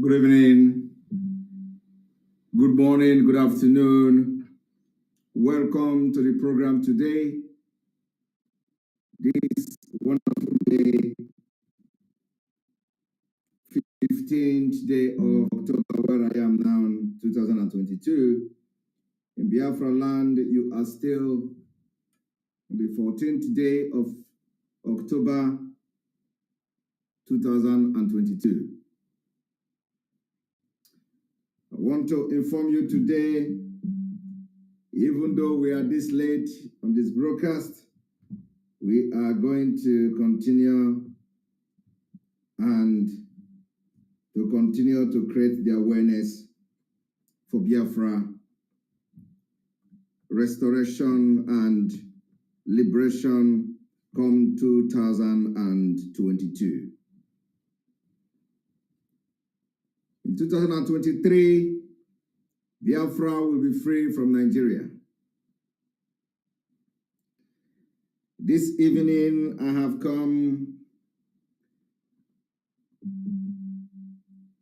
Good evening, good morning, good afternoon. Welcome to the program today. This wonderful day, 15th day of October, where I am now, 2022. In Biafra land, you are still the 14th day of October, 2022. I want to inform you today, even though we are this late on this broadcast, we are going to continue to create the awareness for Biafra restoration and liberation come 2022. In 2023, Biafra will be free from Nigeria. This evening, I have come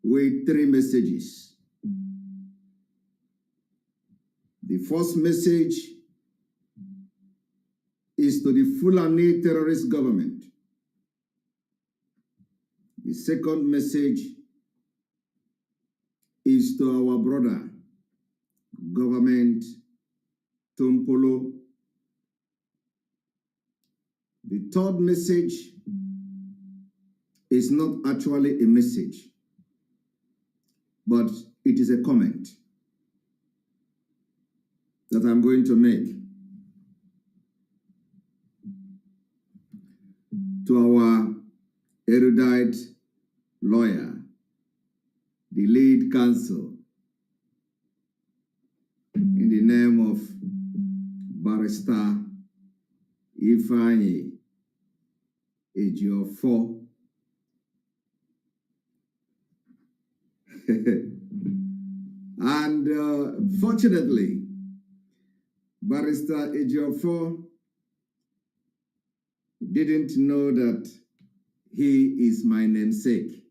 with 3 messages. The first message is to the Fulani terrorist government. The second message is to our brother government, Tompolo. The third message is not actually a message, but it is a comment that I'm going to make to our erudite lawyer, the lead counsel, in the name of Barrister Ejiofor. And fortunately, Barrister Ejiofor didn't know that he is my namesake.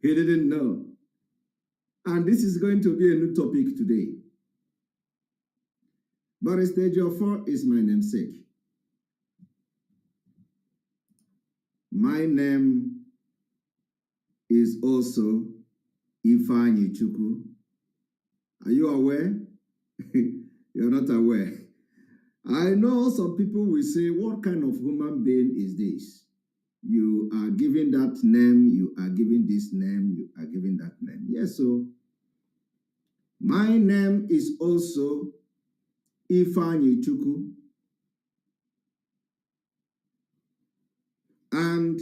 He didn't know. And this is going to be a new topic today. Barrister Ejiofor is my namesake. My name is also Ifeanyi Chukwu. Are you aware? You're not aware. I know some people will say, what kind of human being is this? You are giving that name, you are giving this name, you are giving that name. Yes, so my name is also Ifeanyi Chukwu. And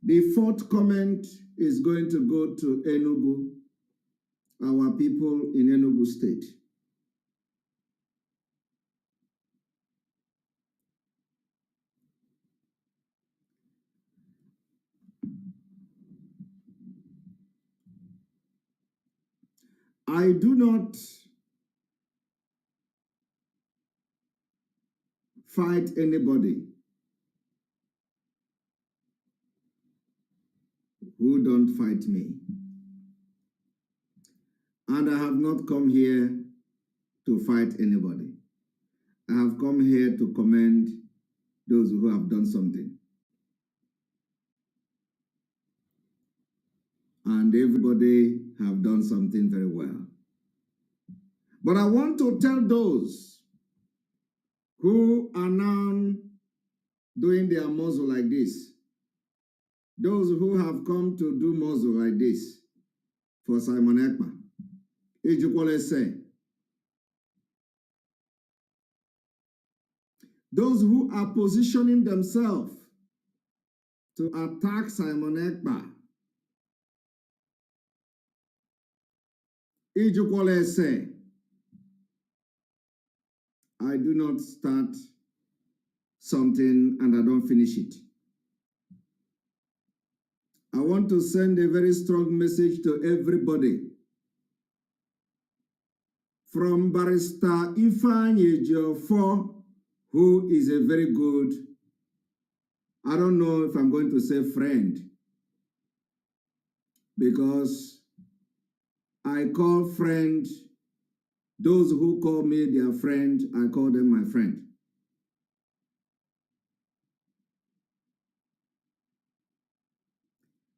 the fourth comment is going to go to Enugu, our people in Enugu State. I do not fight anybody who don't fight me. And I have not come here to fight anybody. I have come here to commend those who have done something. And everybody have done something very well. But I want to tell those who are now doing their muzzle like this, those who have come to do muzzle like this for Simon Ekpa, Ejiofor say, those who are positioning themselves to attack Simon Ekpa, Ejiofor say, I do not start something and I don't finish it. I want to send a very strong message to everybody. From Barrister Ifeanyi Ejiofor, who is a very good, I don't know if I'm going to say friend, because I call friend, those who call me their friend, I call them my friend.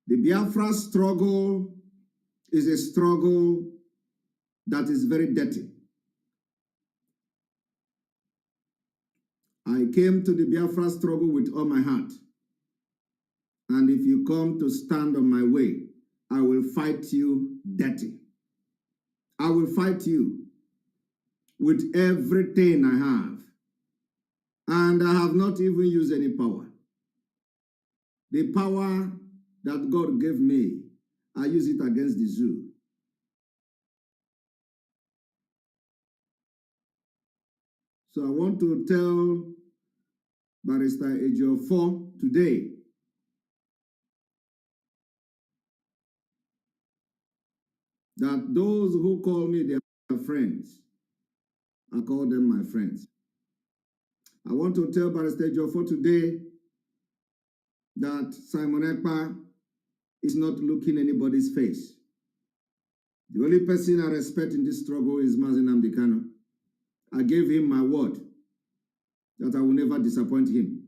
The Biafra struggle is a struggle that is very dirty. I came to the Biafra struggle with all my heart. And if you come to stand on my way, I will fight you dirty. I will fight you with everything I have. And I have not even used any power. The power that God gave me, I use it against the zoo. So I want to tell Barrister Ejiofor today that those who call me their friends, I call them my friends. I want to tell Barrister Ejiofor today that Simon Ekpa is not looking anybody's face. The only person I respect in this struggle is Mazi Nnamdi Kanu. I gave him my word that I will never disappoint him.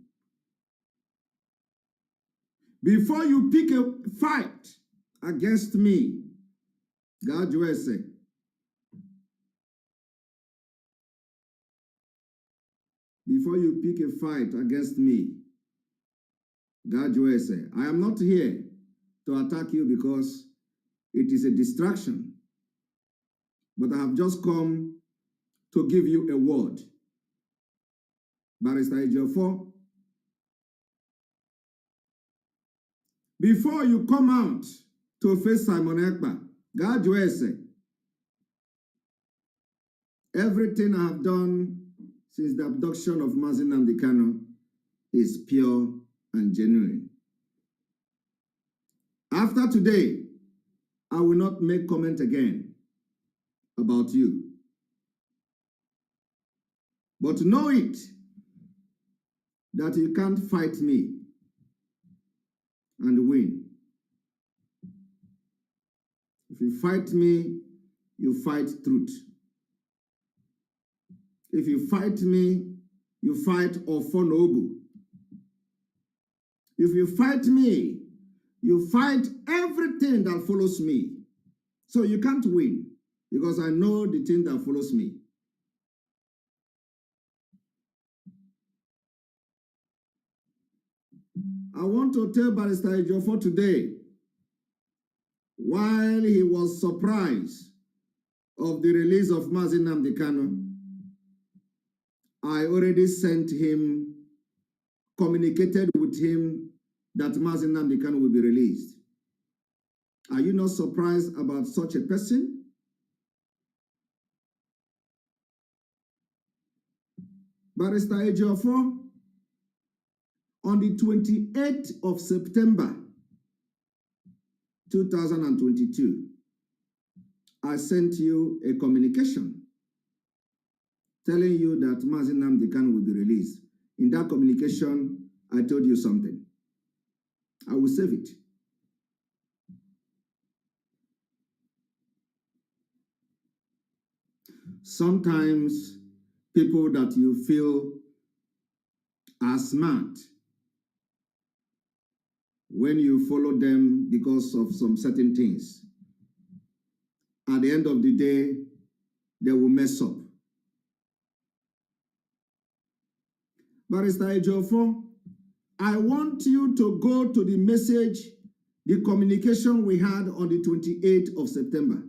Before you pick a fight against me, God USA, before you pick a fight against me, God USA, I am not here to attack you because it is a distraction. But I have just come to give you a word. Barrister Ejiofor, before you come out to face Simon Ekpa, God USA, everything I have done since the abduction of Mazi Nnamdi Kanu is pure and genuine. After today, I will not make comment again about you. But know it, that you can't fight me and win. If you fight me, you fight truth. If you fight me, you fight Ofonogu. If you fight me, you fight everything that follows me. So you can't win, because I know the thing that follows me. I want to tell Barrister Ejiofor today, while he was surprised of the release of Mazi Nnamdi Kanu, I already sent him, communicated with him that Mazi Nnamdi Kanu will be released. Are you not surprised about such a person? Barrister Ejiofor, on the 28th of September 2022, I sent you a communication telling you that Mazi Nnamdi Kanu will be released. In that communication, I told you something. I will save it. Sometimes people that you feel are smart, when you follow them because of some certain things, at the end of the day, they will mess up. Barrister Ejiofor, I want you to go to the message, the communication we had on the 28th of September.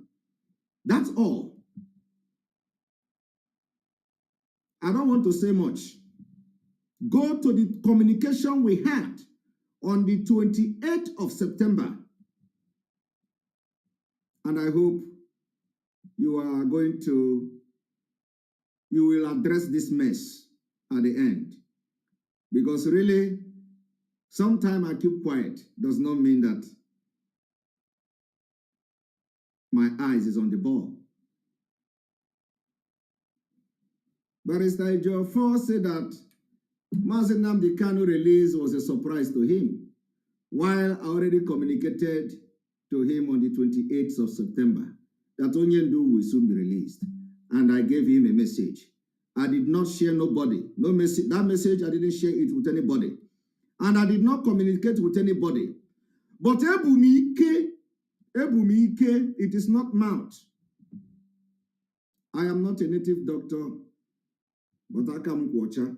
That's all. I don't want to say much. Go to the communication we had on the 28th of September. And I hope you will address this mess at the end. Because really, sometimes I keep quiet does not mean that my eyes is on the ball. Barrister Ejiofor said that Mazi Nnamdi Kanu release was a surprise to him, while I already communicated to him on the 28th of September that Onyendu will soon be released. And I gave him a message. I did not share nobody. No message. That message, I didn't share it with anybody. And I did not communicate with anybody. But Ebumike, it is not mouth. I am not a native doctor, but I can watcher.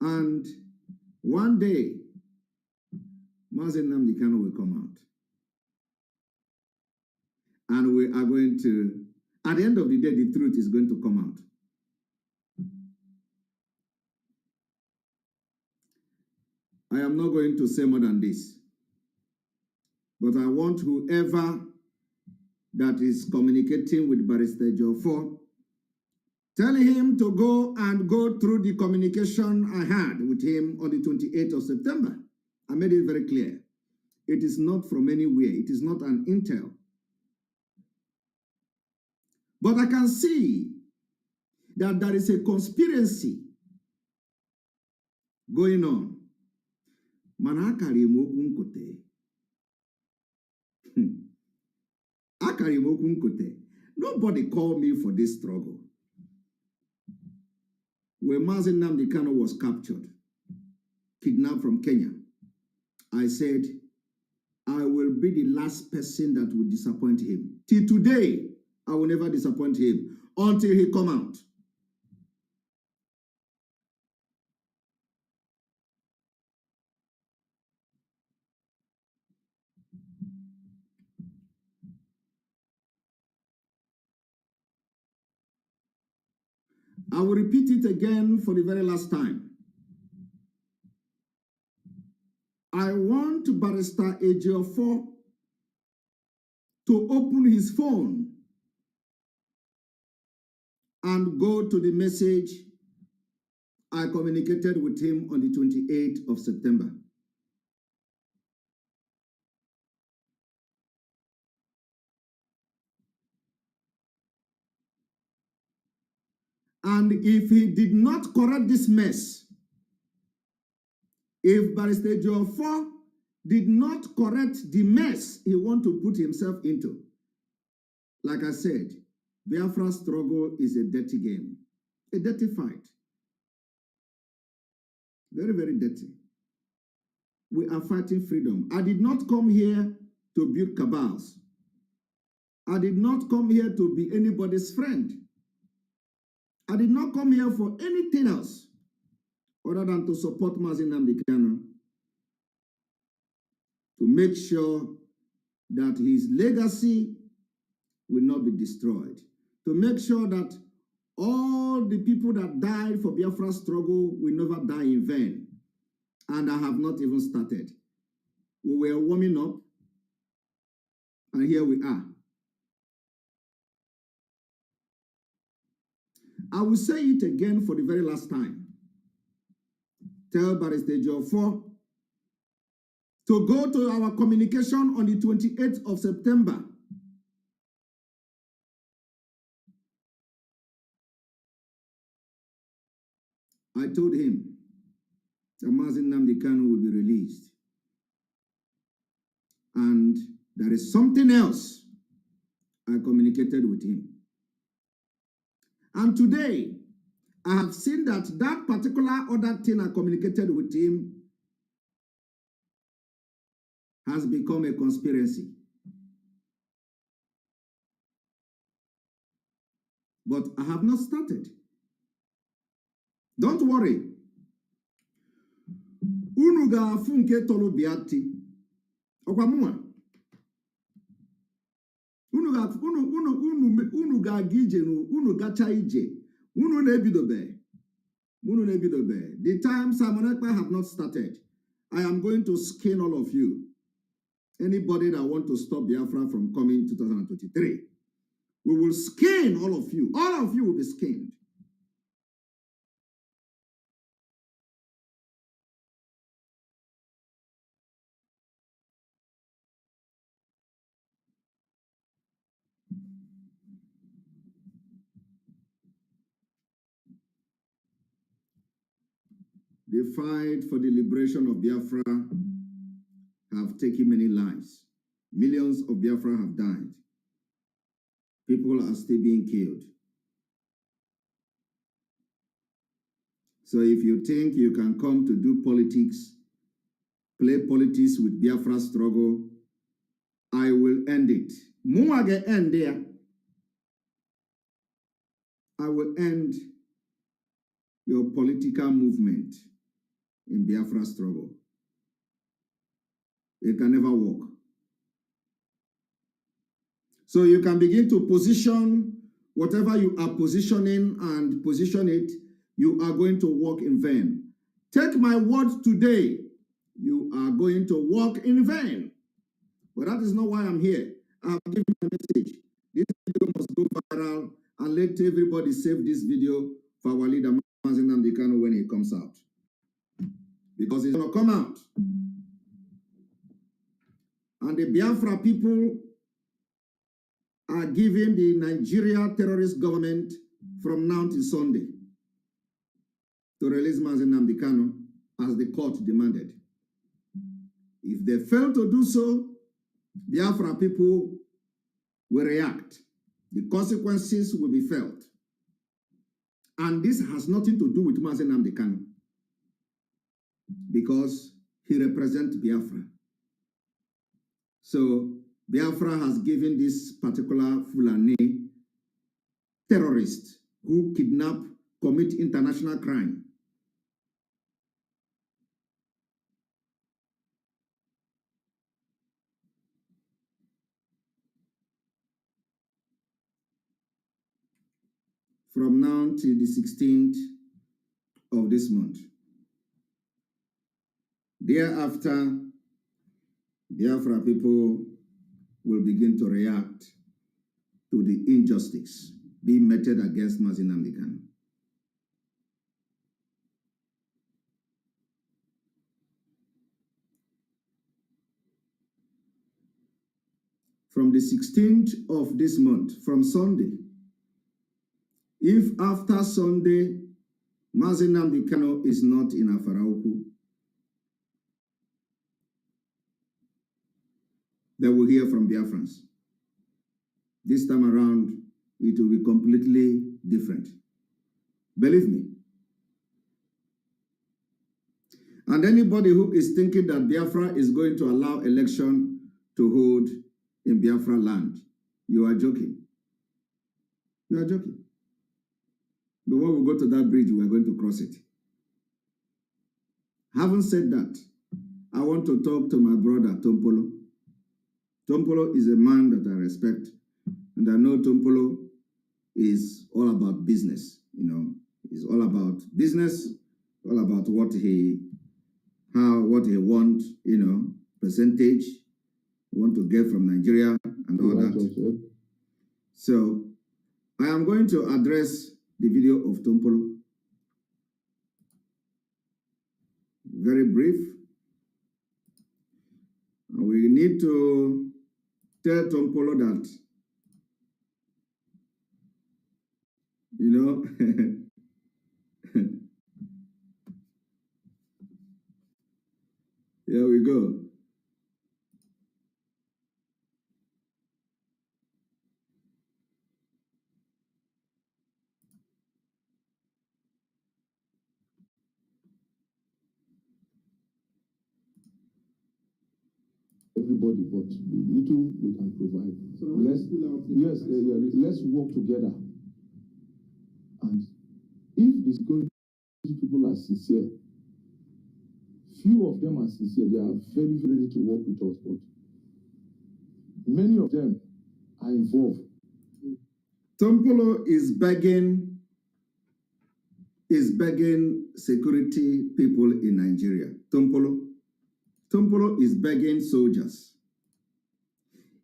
And one day, Mazen Nnamdi Kanu will come out. And we are going to, at the end of the day, the truth is going to come out. I am not going to say more than this. But I want whoever that is communicating with Barrister Ejiofor, tell him to go through the communication I had with him on the 28th of September. I made it very clear. It is not from anywhere. It is not an intel. But I can see that there is a conspiracy going on. Manakari mokunkote. Akari mokunkote. Nobody called me for this struggle. When Mazen Nnamdi Kanu was captured, kidnapped from Kenya, I said, I will be the last person that will disappoint him. Till today, I will never disappoint him until he come out. I will repeat it again for the very last time. I want Barrister Ejiofor to open his phone and go to the message I communicated with him on the 28th of September. And if he did not correct this mess, if Barrister Ejiofor did not correct the mess he wants to put himself into, like I said, Biafra struggle is a dirty game, a dirty fight. Very, very dirty. We are fighting freedom. I did not come here to build cabals. I did not come here to be anybody's friend. I did not come here for anything else other than to support Mazen Nnamdi Kanu, to make sure that his legacy will not be destroyed, to make sure that all the people that died for Biafra struggle will never die in vain. And I have not even started. We were warming up, and here we are. I will say it again for the very last time. Tell Barrister Ejiofor to go to our communication on the 28th of September. I told him that Mazen Nnamdi Kanu will be released. And there is something else I communicated with him. And today, I have seen that that particular other thing I communicated with him has become a conspiracy. But I have not started. Don't worry. Unu ga-afụ nke tolu biati. Ọkwa mụnwa. Unu ga-aga ije, unu gacha ije. Unu na-ebidobe. The time Simon Ekpa have not started. I am going to skin all of you. Anybody that want to stop Biafra from coming 2023. We will skin all of you. All of you will be skinned. The fight for the liberation of Biafra have taken many lives. Millions of Biafra have died. People are still being killed. So if you think you can come to do politics, play politics with Biafra struggle, I will end it. Muage end there. I will end your political movement in Biafra struggle. It can never work. So you can begin to position whatever you are positioning and position it, you are going to work in vain. Take my word today, you are going to work in vain. But that is not why I'm here. I have given a message. This video must go viral and let everybody save this video for our leader, Mazi Nnamdi Kanu, when he comes out. Because it's going to come out. And the Biafra people are giving the Nigeria terrorist government from now to Sunday to release Mazi Nnamdi Kanu as the court demanded. If they fail to do so, Biafra people will react. The consequences will be felt. And this has nothing to do with Mazi Nnamdi Kanu because he represents Biafra. So Biafra has given this particular Fulani terrorist who kidnap, commit international crime, from now till the 16th of this month. Thereafter, Biafra people will begin to react to the injustice being meted against Mazi Nnamdi Kanu. From the 16th of this month, from Sunday, if after Sunday, Mazi Nnamdi Kanu is not in Afarauku, they will hear from Biafrans. This time around, it will be completely different. Believe me. And anybody who is thinking that Biafra is going to allow election to hold in Biafra land, you are joking. You are joking. But when we go to that bridge, we are going to cross it. Having said that, I want to talk to my brother, Tompolo. Tompolo is a man that I respect, and I know Tompolo is all about business. You know, he's all about business, all about what he wants, you know, percentage, want to get from Nigeria and all that. So I am going to address the video of Tompolo. Very brief. We need to tell Tompolo that, you know, here we go. Everybody, but the little we can provide. So let's work together. And if the security people are sincere, few of them are sincere. They are very, very ready to work with us, but many of them are involved. Tompolo is begging security people in Nigeria. Tompolo is begging soldiers,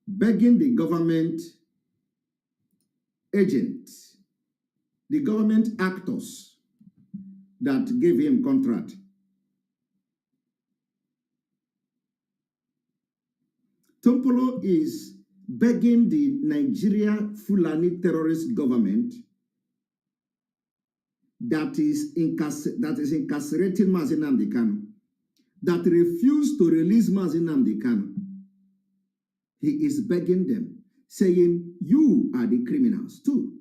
begging the government agents, the government actors that gave him contract. Tompolo is begging the Nigeria Fulani terrorist government that is incarcerating Mazi Nnamdi Kanu, that refused to release Mazi Nnamdi Kanu. He is begging them, saying, you are the criminals too.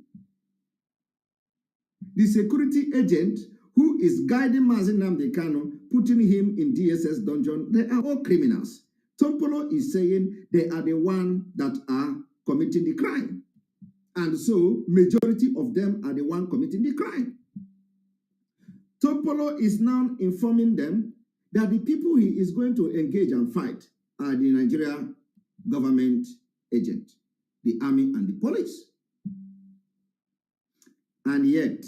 The security agent who is guiding Mazi Nnamdi Kanu, putting him in DSS dungeon, they are all criminals. Tompolo is saying they are the ones that are committing the crime. And so, majority of them are the ones committing the crime. Tompolo is now informing them that the people he is going to engage and fight are the Nigeria government agent, the army and the police. And yet,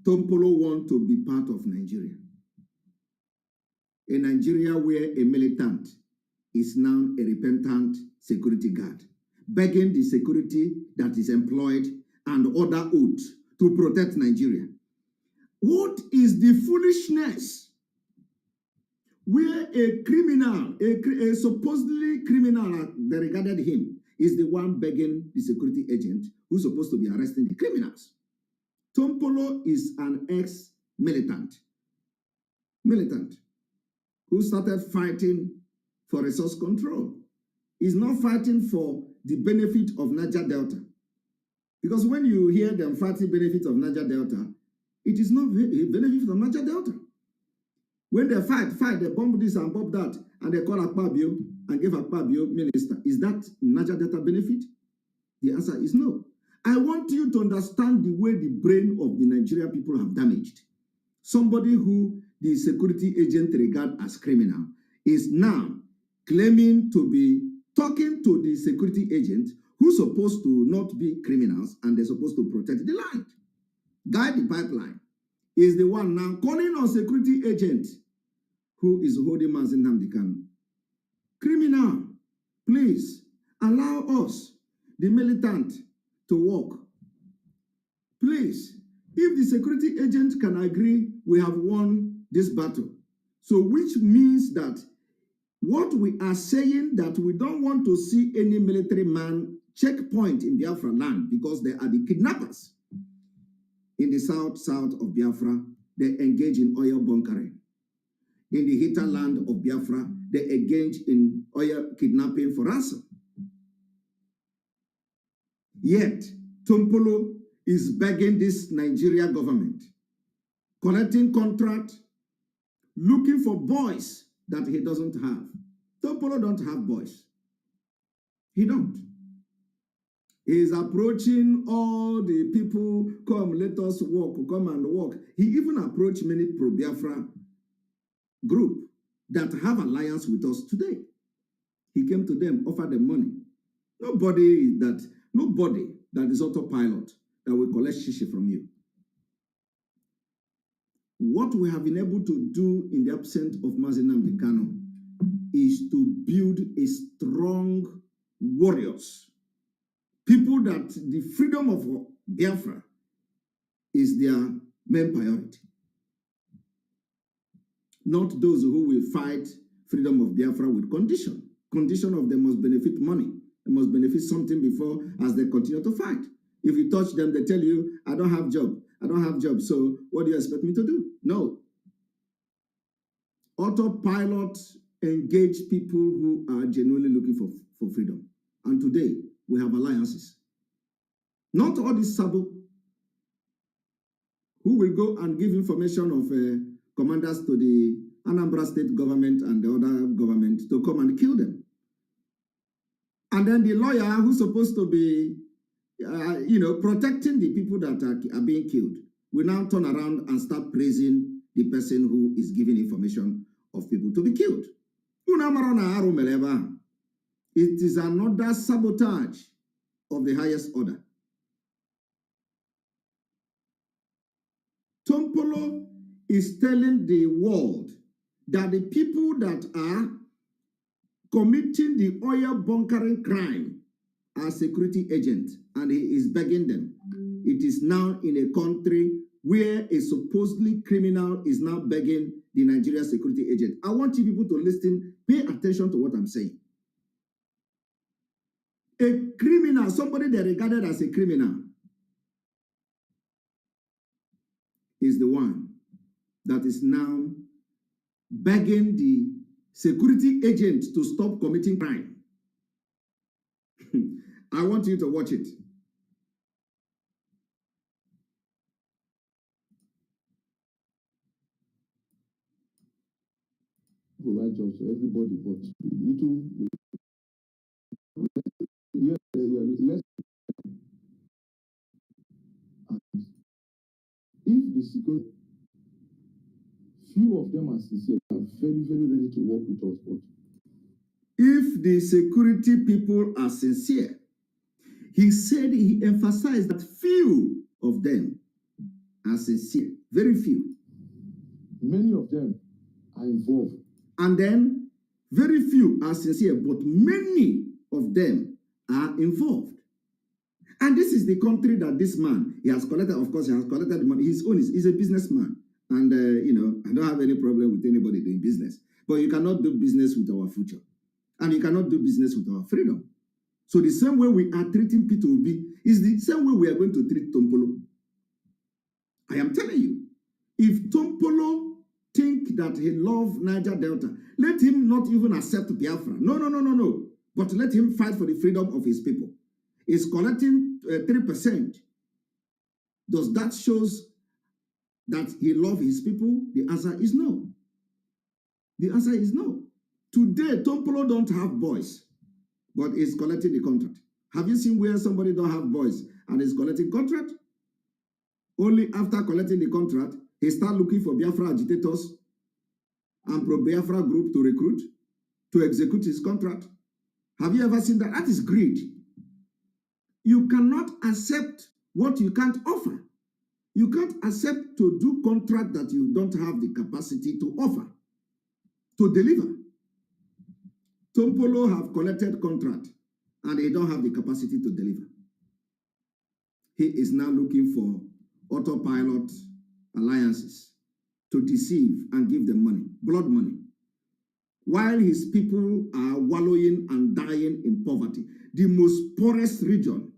Tompolo wants to be part of Nigeria. A Nigeria where a militant is now a repentant security guard, begging the security that is employed and other oaths to protect Nigeria. What is the foolishness where a criminal, a supposedly criminal, they regarded him, is the one begging the security agent who's supposed to be arresting the criminals? Tompolo is an ex-militant, who started fighting for resource control. He's not fighting for the benefit of Niger Delta. Because when you hear them fighting benefit of Niger Delta, it is not a benefit of Niger Delta. When they fight, they bomb this and bomb that, and they call Akpabio and give Akpabio minister. Is that Niger Delta benefit? The answer is no. I want you to understand the way the brain of the Nigerian people have damaged. Somebody who the security agent regard as criminal is now claiming to be talking to the security agent who's supposed to not be criminals and they're supposed to protect the land, guide the pipeline, is the one now calling on security agent who is holding Mazi Nnamdi Kanu. Criminal, please allow us, the militant, to work. Please, if the security agent can agree, we have won this battle. So which means that what we are saying, that we don't want to see any military man checkpoint in Biafra land because they are the kidnappers. In the south of Biafra, they engage in oil bunkering. In the hinterland of Biafra, they engage in oil kidnapping for ransom. Yet, Tompolo is begging this Nigeria government, collecting contract, looking for boys that he doesn't have. Tompolo don't have boys. He don't. He is approaching all the people, come, let us walk, come and walk. He even approached many pro-Biafra group that have alliance with us today. He came to them, offered them money. Nobody that is autopilot that will collect shishi from you. What we have been able to do in the absence of Mazi Nnamdi Kanu is to build a strong warriors. People that the freedom of Biafra is their main priority. Not those who will fight freedom of Biafra with condition. Condition of them must benefit money. They must benefit something before as they continue to fight. If you touch them, they tell you, I don't have job. I don't have job. So what do you expect me to do? No. Autopilot engage people who are genuinely looking for freedom. And today, we have alliances. Not all these sabo who will go and give information of commanders to the Anambra state government and the other government to come and kill them. And then the lawyer who's supposed to be, protecting the people that are being killed will now turn around and start praising the person who is giving information of people to be killed. It is another sabotage of the highest order. Tompolo is telling the world that the people that are committing the oil bunkering crime are security agents, and he is begging them. It is now in a country where a supposedly criminal is now begging the Nigeria security agent. I want you people to listen, pay attention to what I'm saying. A criminal, somebody they regarded as a criminal, is the one that is now begging the security agent to stop committing crime. I want you to watch it. Provide jobs to everybody, but little. Yeah, less. If the security, few of them are sincere, are very, very ready to work with us. But if the security people are sincere, he said, he emphasized that few of them are sincere, very few. Many of them are involved. And then very few are sincere, but many of them are involved. And this is the country that this man, he has collected, of course, he has collected the money. His own he's a businessman. And, you know, I don't have any problem with anybody doing business. But you cannot do business with our future. And you cannot do business with our freedom. So the same way we are treating Peter Obi is the same way we are going to treat Tompolo. I am telling you, if Tompolo think that he loves Niger Delta, let him not even accept Biafra. No. But let him fight for the freedom of his people. He's collecting 3%. Does that shows that he loves his people? The answer is no. The answer is no. Today, Tompolo don't have boys, but is collecting the contract. Have you seen where somebody don't have boys and is collecting contract? Only after collecting the contract, he start looking for Biafra agitators and pro-Biafra group to recruit, to execute his contract. Have you ever seen that? That is greed. You cannot accept what you can't offer. You can't accept to do contract that you don't have the capacity to offer, to deliver. Tompolo have collected contract and they don't have the capacity to deliver. He is now looking for autopilot alliances to deceive and give them money, blood money, while his people are wallowing and dying in poverty, the most poorest region.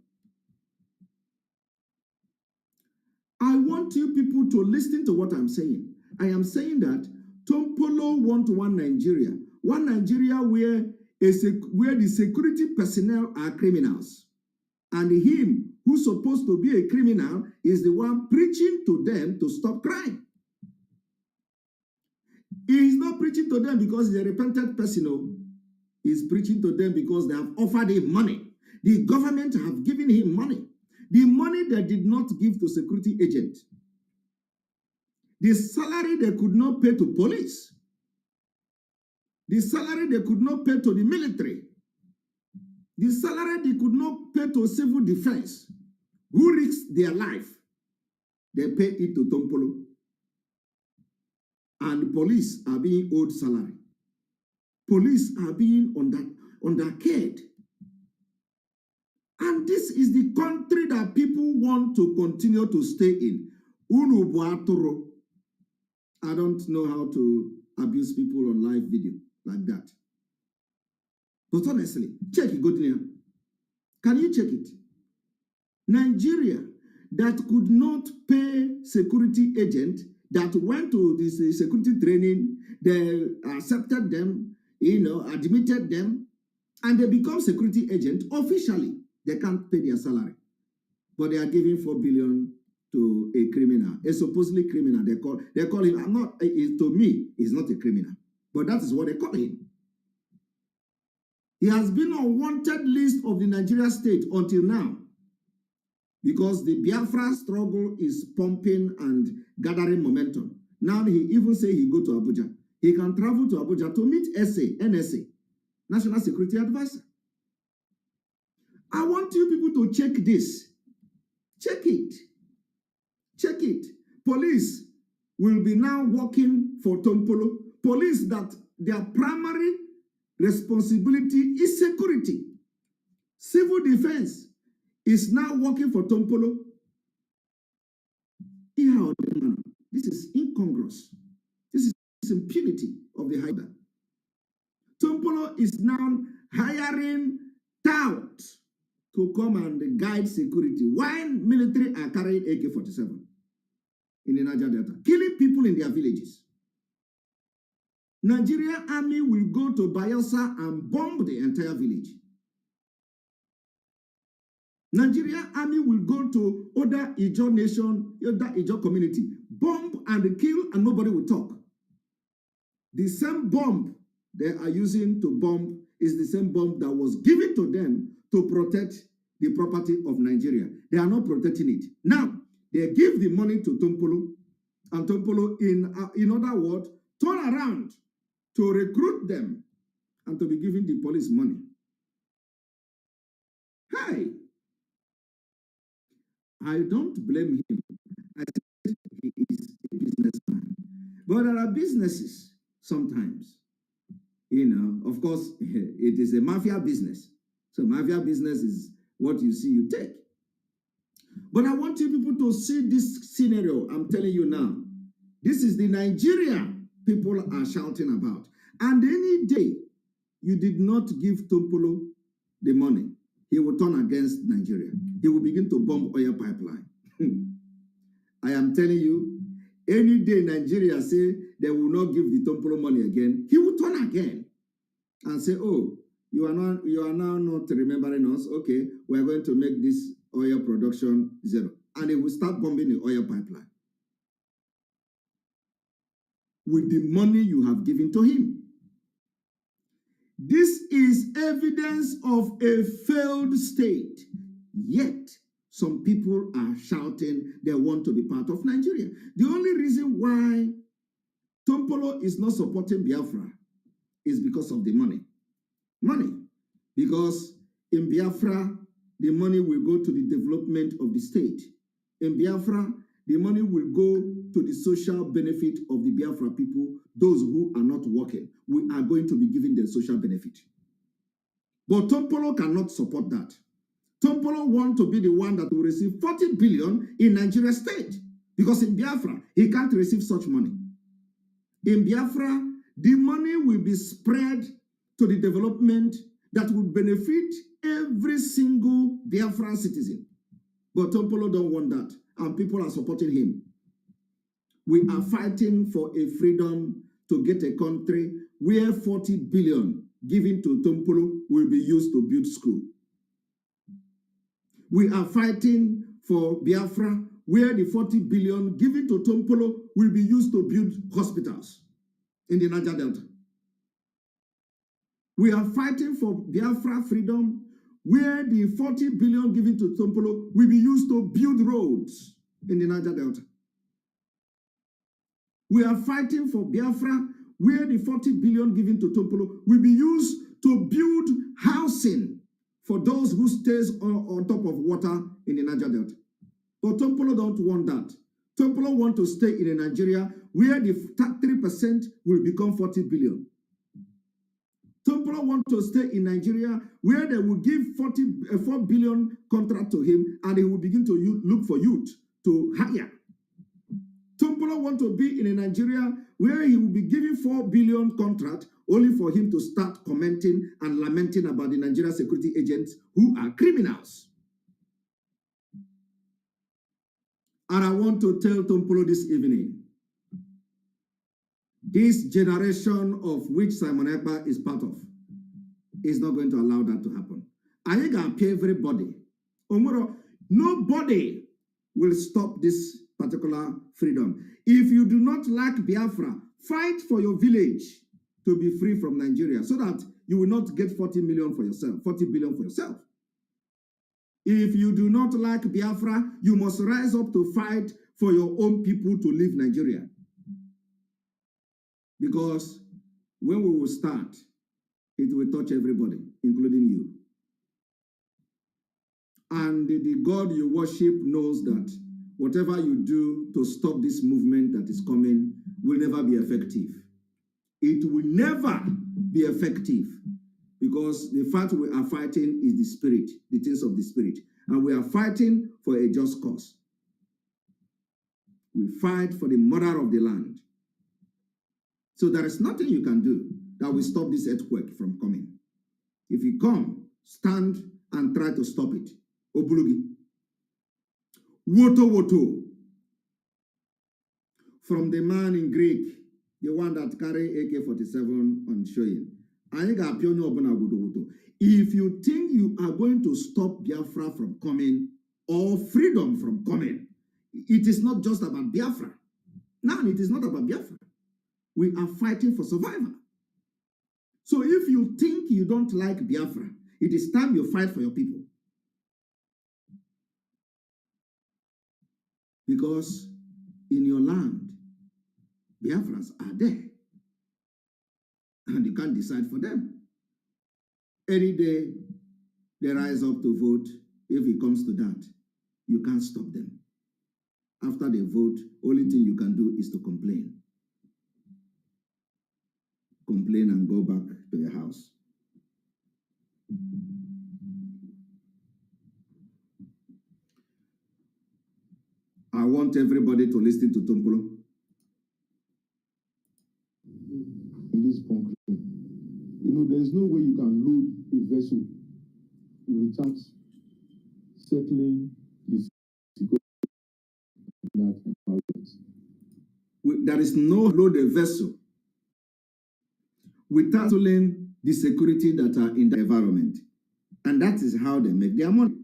I want you people to listen to what I'm saying. I am saying that Tompolo wants one Nigeria where the security personnel are criminals, and him who's supposed to be a criminal is the one preaching to them to stop crime. He is not preaching to them because he's a repentant person. He's preaching to them because they have offered him money. The government have given him money. The money they did not give to security agents. The salary they could not pay to police. The salary they could not pay to the military. The salary they could not pay to civil defense. Who risked their life? They pay it to Tompolo. And the police are being owed salary. Police are being undercared. And this is the country that people want to continue to stay in. Unu buatoro. I don't know how to abuse people on live video like that. But honestly, check it, go there. Can you check it? Nigeria that could not pay security agent that went to this security training, they accepted them, admitted them, and they become security agent officially. They can't pay their salary. But they are giving 4 billion to a criminal, a supposedly criminal. They call him, to me, he's not a criminal. But that is what they call him. He has been on wanted list of the Nigeria state until now, because the Biafra struggle is pumping and gathering momentum. Now he even say he go to Abuja. He can travel to Abuja to meet NSA, National Security Advisor. I want you people to check this. Check it. Check it. Police will be now working for Tompolo. Police that their primary responsibility is security. Civil defense is now working for Tompolo. This is incongruous. This is impunity of the hider. Tompolo is now hiring touts to come and guide security while military are carrying AK-47. in the Niger Delta, killing people in their villages. Nigerian army will go to Bayelsa and bomb the entire village. Nigerian army will go to other Ijaw nation, other Ijaw community, bomb and kill, and nobody will talk. The same bomb they are using to bomb is the same bomb that was given to them to protect the property of Nigeria. They are not protecting it. Now, they give the money to Tompolo, and Tompolo, in other words, turn around to recruit them and to be giving the police money. Hey! I don't blame him. I said he is a businessman. But there are businesses sometimes. You know, of course, it is a mafia business. So mafia business is what you see, you take. But I want you people to see this scenario I'm telling you now. This is the Nigeria people are shouting about. And any day you did not give Tompolo the money, he will turn against Nigeria. He will begin to bomb oil pipeline. I am telling you, any day Nigeria say they will not give the Tompolo money again, he will turn again and say, oh, you are now not remembering us. Okay, we are going to make this oil production zero. And he will start bombing the oil pipeline with the money you have given to him. This is evidence of a failed state. Yet, some people are shouting they want to be part of Nigeria. The only reason why Tompolo is not supporting Biafra is because of the money. Money. Because in Biafra, the money will go to the development of the state. In Biafra, the money will go to the social benefit of the Biafra people, those who are not working. We are going to be giving them social benefit. But Tompolo cannot support that. Tompolo wants to be the one that will receive 40 billion in Nigeria state. Because in Biafra, he can't receive such money. In Biafra, the money will be spread to the development that will benefit every single Biafran citizen. But Tompolo don't want that, and people are supporting him. We are fighting for a freedom to get a country where 40 billion given to Tompolo will be used to build school. We are fighting for Biafra where the 40 billion given to Tompolo will be used to build hospitals in the Niger Delta. We are fighting for Biafra freedom where the 40 billion given to Tompolo will be used to build roads in the Niger Delta. We are fighting for Biafra where the 40 billion given to Tompolo will be used to build housing for those who stays on top of water in the Niger Delta. But Tompolo don't want that. Tompolo want to stay in a Nigeria where the 3% will become 40 billion. Tompolo want to stay in Nigeria where they will give 4 billion contract to him and he will begin to look for youth to hire. Tompolo want to be in a Nigeria where he will be giving 4 billion contract only for him to start commenting and lamenting about the Nigeria security agents who are criminals. And I want to tell Tompolo this evening, this generation of which Simon Ekpa is part of is not going to allow that to happen. I think I'll pay everybody. Nobody will stop this particular freedom. If you do not like Biafra, fight for your village to be free from Nigeria so that you will not get 40 million for yourself, 40 billion for yourself. If you do not like Biafra, you must rise up to fight for your own people to leave Nigeria. Because when we will start, it will touch everybody, including you. And the God you worship knows that whatever you do to stop this movement that is coming will never be effective. It will never be effective because the fight we are fighting is the spirit, the things of the spirit. And we are fighting for a just cause. We fight for the mother of the land. So there is nothing you can do that will stop this earthquake from coming. If you come, stand and try to stop it. Obulugi. Woto woto. from the man in Greek, the one that carry AK-47 on showing. If you think you are going to stop Biafra from coming or freedom from coming, it is not just about Biafra. Now, it is not about Biafra. We are fighting for survival. So if you think you don't like Biafra, it is time you fight for your people. Because in your land, Biafrans are there. And you can't decide for them. Any day they rise up to vote, if it comes to that, you can't stop them. After they vote, only thing you can do is to complain. Complain and go back to your house. I want everybody to listen to Tompolo. In this conclusion, there's no way you can load a vessel without settling the security in that environment. There is no load a vessel without settling the security that are in the environment. And that is how they make their money.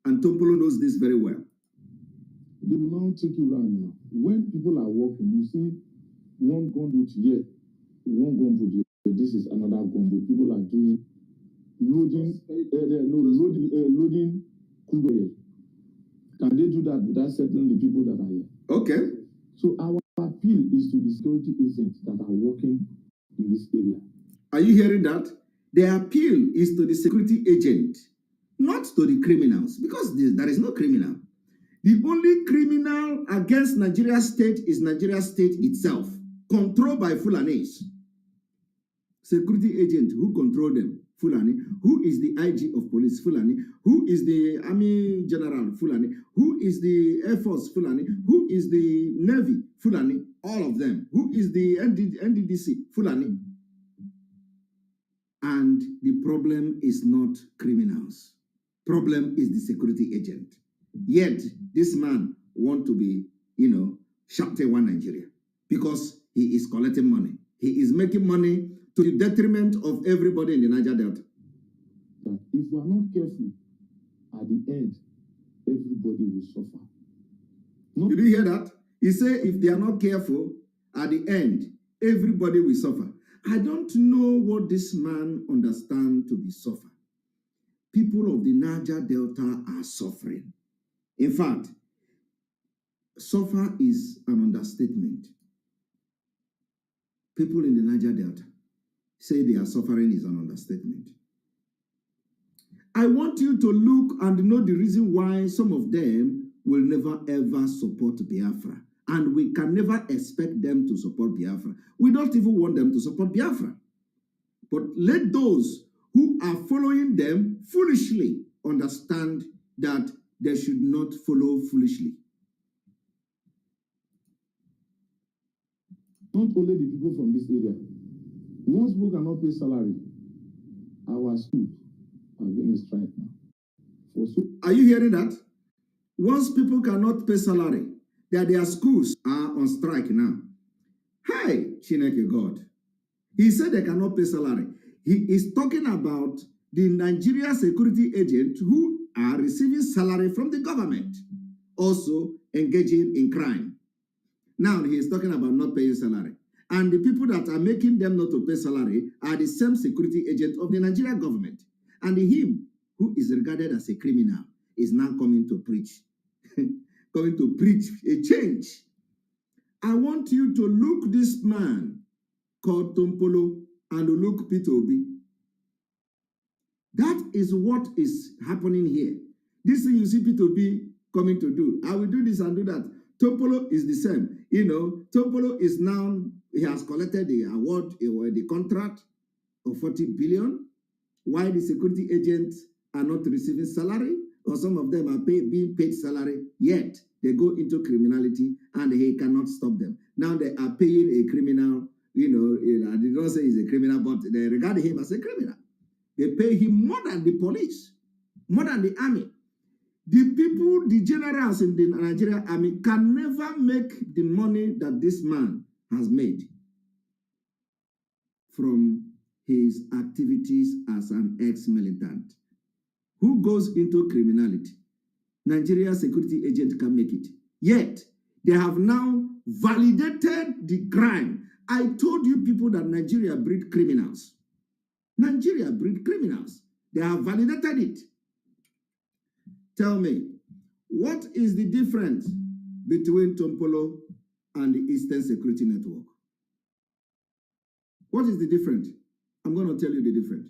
And Tompolo knows this very well. They will now take you around now. When people are walking, you see one gunboat here, one gunboat here. This is another gunboat. People are doing loading crude oil. Can they do that without settling the people that are here? Okay. So our appeal is to the security agents that are working in this area. Are you hearing that? The appeal is to the security agent, not to the criminals, because there is no criminal. The only criminal against Nigeria state is Nigeria state itself, controlled by Fulanis. Security agent, who control them? Fulani. Who is the IG of police? Fulani. Who is the Army General? Fulani. Who is the Air Force? Fulani. Who is the Navy? Fulani. All of them. Who is the NDDC? Fulani. And the problem is not criminals. Problem is the security agent. Yet, this man want to be, Chapter 1 Nigeria because he is collecting money. He is making money to the detriment of everybody in the Niger Delta. That if we are not careful, at the end, everybody will suffer. No. Did you hear that? He said if they are not careful, at the end, everybody will suffer. I don't know what this man understands to be suffer. People of the Niger Delta are suffering. In fact, suffer is an understatement. People in the Niger Delta say they are suffering is an understatement. I want you to look and know the reason why some of them will never ever support Biafra. And we can never expect them to support Biafra. We don't even want them to support Biafra. But let those who are following them foolishly understand that they should not follow foolishly. Not only the people from this area. Once people cannot pay salary, our schools are in a strike now. Are you hearing that? Once people cannot pay salary, their schools are on strike now. Hi, Chineke God. He said they cannot pay salary. He is talking about the Nigeria security agents who are receiving salary from the government, also engaging in crime. Now he is talking about not paying salary. And the people that are making them not to pay salary are the same security agent of the Nigerian government. And him, who is regarded as a criminal, is now coming to preach. Coming to preach a change. I want you to look this man called Tompolo and look Peter Obi. That is what is happening here. This thing you see Peter Obi coming to do. I will do this and do that. Tompolo is the same. Tompolo is now, he has collected the award, the contract of 40 billion. Why the security agents are not receiving salary, or some of them are being paid salary, yet they go into criminality and he cannot stop them. Now they are paying a criminal, I did not say he's a criminal, but they regard him as a criminal. They pay him more than the police, more than the army. The people, the generals in the Nigerian army can never make the money that this man has made from his activities as an ex-militant. Who goes into criminality? Nigeria security agent can make it. Yet, they have now validated the crime. I told you people that Nigeria breed criminals. Nigeria breed criminals. They have validated it. Tell me, what is the difference between Tompolo and the Eastern Security Network? What is the difference? I'm going to tell you the difference.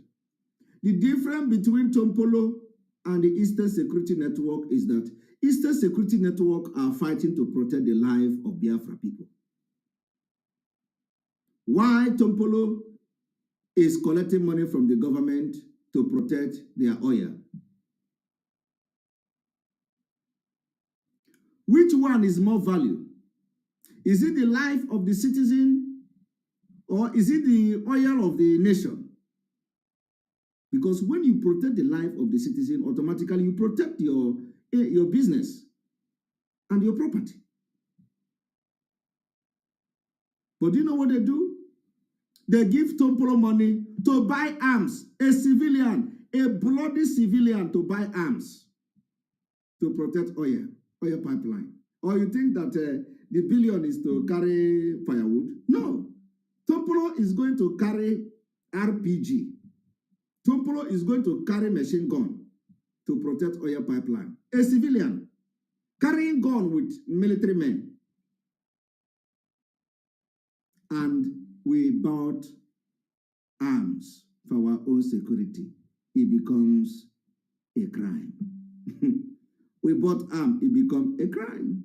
The difference between Tompolo and the Eastern Security Network is that Eastern Security Network are fighting to protect the life of Biafra people. Why Tompolo is collecting money from the government to protect their oil? Which one is more value? Is it the life of the citizen or is it the oil of the nation? Because when you protect the life of the citizen, automatically you protect your business and your property. But do you know what they do? They give Tompolo money to buy arms, a civilian, a bloody civilian to buy arms to protect oil pipeline. Or you think that the billion is to carry firewood? No. Tompolo is going to carry RPG. Tompolo is going to carry machine gun to protect oil pipeline. A civilian carrying gun with military men. And we bought arms for our own security. It becomes a crime. We bought arms, it becomes a crime.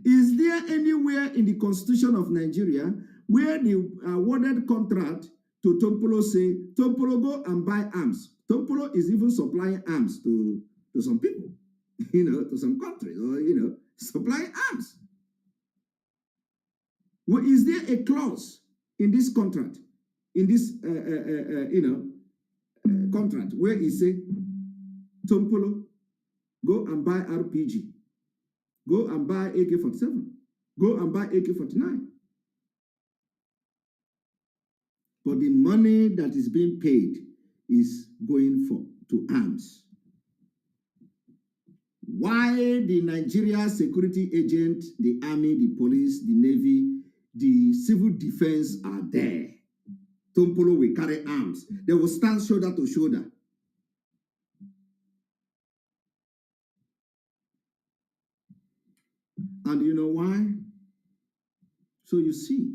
Is there anywhere in the Constitution of Nigeria where the awarded contract to Tompolo say, Tompolo go and buy arms? Tompolo is even supplying arms to some people, to some countries, or, supplying arms. Well, is there a clause in this contract, in this, contract where it say, Tompolo, go and buy RPG, go and buy AK-47, go and buy AK-49. But the money that is being paid is going to arms. Why the Nigeria security agent, the army, the police, the navy, the civil defense are there? Tompolo will carry arms. They will stand shoulder to shoulder. And you know why? So you see,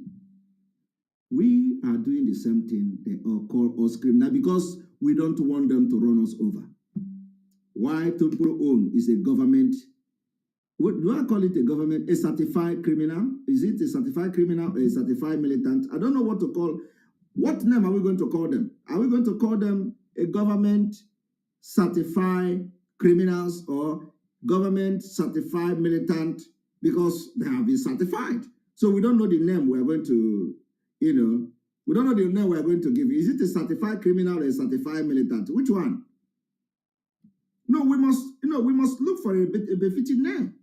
we are doing the same thing. They all call us criminal because we don't want them to run us over. Why Tompolo own is a government, what do I call it, a government, a certified criminal? Is it a certified criminal or a certified militant? I don't know what to call. What name are we going to call them? Are we going to call them a government certified criminals or government certified militant? Because they have been certified. So we don't know the name we are going to, we don't know the name we are going to give. Is it a certified criminal or a certified militant? Which one? No, we must look for a befitting name.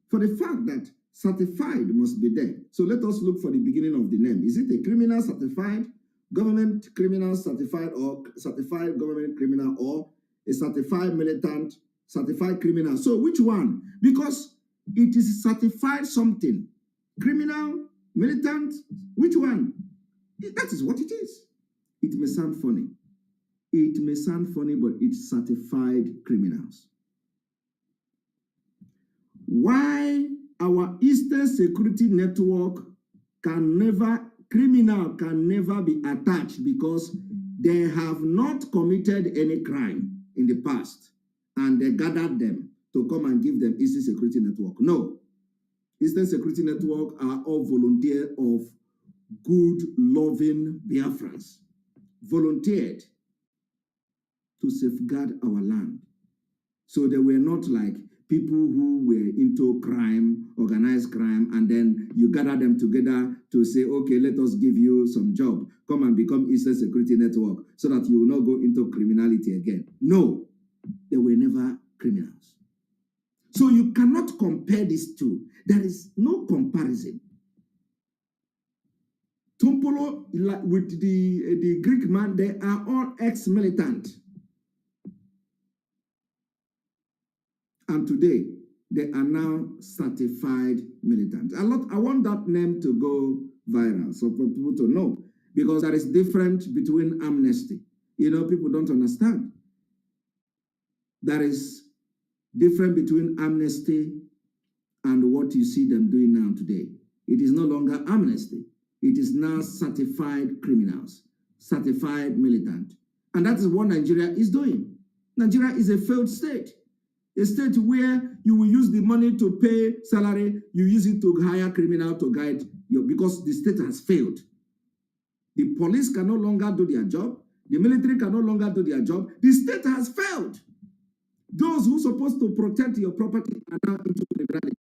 For the fact that certified must be there. So let us look for the beginning of the name. Is it a criminal certified, government criminal certified, or certified government criminal, or a certified militant, certified criminal? So which one? Because it is certified something. Criminal, militant, which one? That is what it is. It may sound funny. It may sound funny, but it's certified criminals. Why our Eastern Security Network criminal can never be attached? Because they have not committed any crime in the past and they gathered them to come and give them Eastern Security Network. No. Eastern Security Network are all volunteers of good, loving Biafrans. Volunteered to safeguard our land. So they were not like people who were into crime, organized crime, and then you gather them together to say, okay, let us give you some job. Come and become Eastern Security Network so that you will not go into criminality again. No, they were never criminals. So you cannot compare these two. There is no comparison. Tompolo with the Greek man, they are all ex-militant. And today, they are now certified militant. I want that name to go viral so for people to know, because there is difference between amnesty. You know, people don't understand. There is difference between amnesty and what you see them doing now today. It is no longer amnesty. It is now certified criminals, certified militant. And that is what Nigeria is doing. Nigeria is a failed state. A state where you will use the money to pay salary, you use it to hire criminal to guide you, because the state has failed. The police can no longer do their job. The military can no longer do their job. The state has failed. Those who are supposed to protect your property are now into criminality.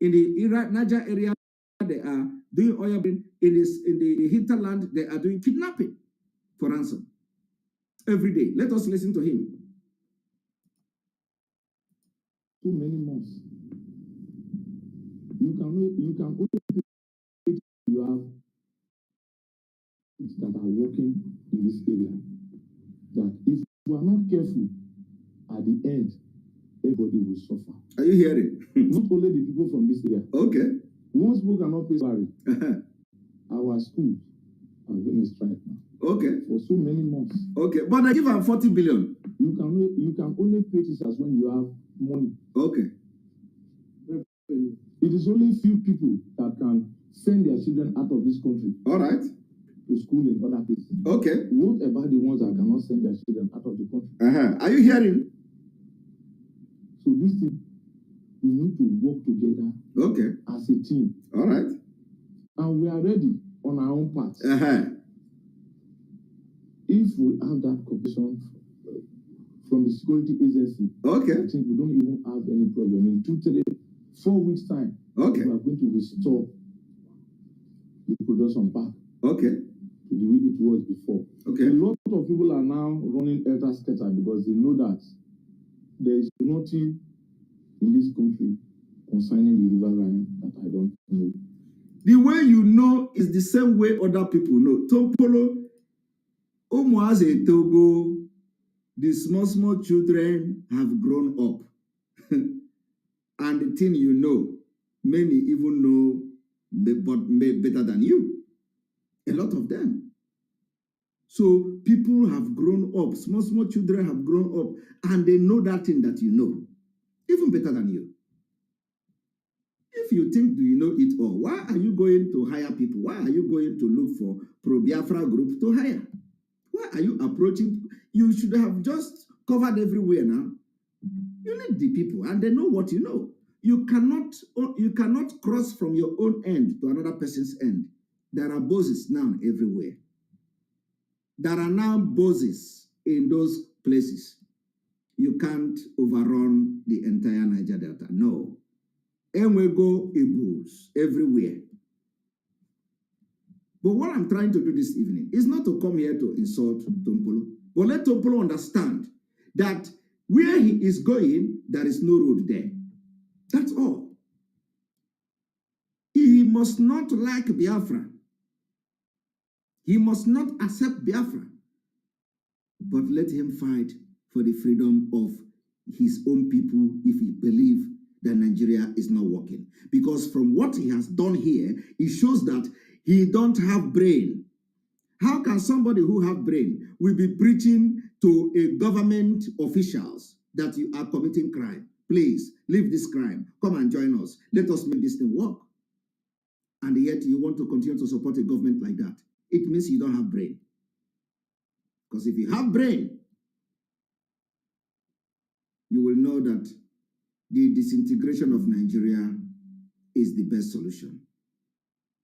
In the Niger area, they are doing oil. In the hinterland, they are doing kidnapping for ransom every day. Let us listen to him. Too many months. You can only you have that are working in this area. That if you are not careful, at the end, everybody will suffer. Are you hearing? Not only the people from this area. Okay. Most people cannot pay salary. Our schools are in a strike now. Okay. For so many months. Okay, but I give them 40 billion. You can only pay teachers when you have money. Okay. It is only few people that can send their children out of this country. All right. To school in other places. Okay. What about the ones that cannot send their children out of the country? Are you hearing? So this thing, we need to work together. Okay. As a team. All right. And we are ready on our own part. If we have that cooperation from the security agency, okay, I think we don't even have any problem. In 2, 3, 4 weeks' time, okay, we are going to restore the production back. Okay. To the way it was before. Okay. A lot of people are now running elter-skelter because they know that there is nothing in this country concerning the river Rhine that I don't know. The way you know is the same way other people know. Tompolo, Omoaze Togo, the small children have grown up. And the thing you know, many even know better than you. A lot of them. So people have grown up, small children have grown up, and they know that thing that you know, even better than you. If you think you know it all, why are you going to hire people? Why are you going to look for pro-Biafra group to hire? Why are you approaching? You should have just covered everywhere now. You need the people, and they know what you know. You cannot cross from your own end to another person's end. There are bosses now everywhere. There are now bosses in those places. You can't overrun the entire Niger Delta. No. And we go abuse everywhere. But what I'm trying to do this evening is not to come here to insult Tompolo, but let Tompolo understand that where he is going, there is no road there. That's all. He must not like Biafra. He must not accept Biafra. But let him fight for the freedom of his own people if he believes that Nigeria is not working. Because from what he has done here, it shows that he don't have brain. How can somebody who have brain will be preaching to a government officials that you are committing crime? Please, leave this crime. Come and join us. Let us make this thing work. And yet you want to continue to support a government like that. It means you don't have brain. Because if you have brain, you will know that the disintegration of Nigeria is the best solution.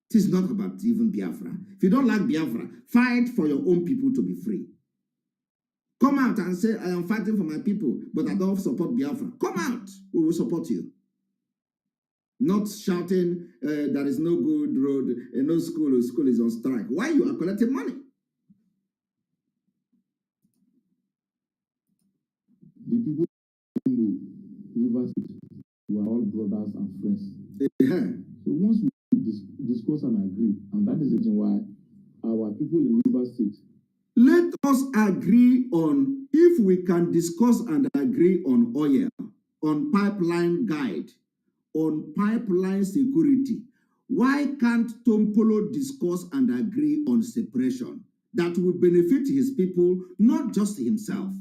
It is not about even Biafra. If you don't like Biafra, fight for your own people to be free. Come out and say, I am fighting for my people, but I don't support Biafra. Come out. We will support you. Not shouting, there is no good road, no school is on strike. Why you are collecting money? The people brothers and friends. Yeah. So once we discuss and agree, and that is the reason why our people in River State. Let us agree on, if we can discuss and agree on oil, on pipeline guide, on pipeline security, why can't Tompolo discuss and agree on separation that will benefit his people, not just himself?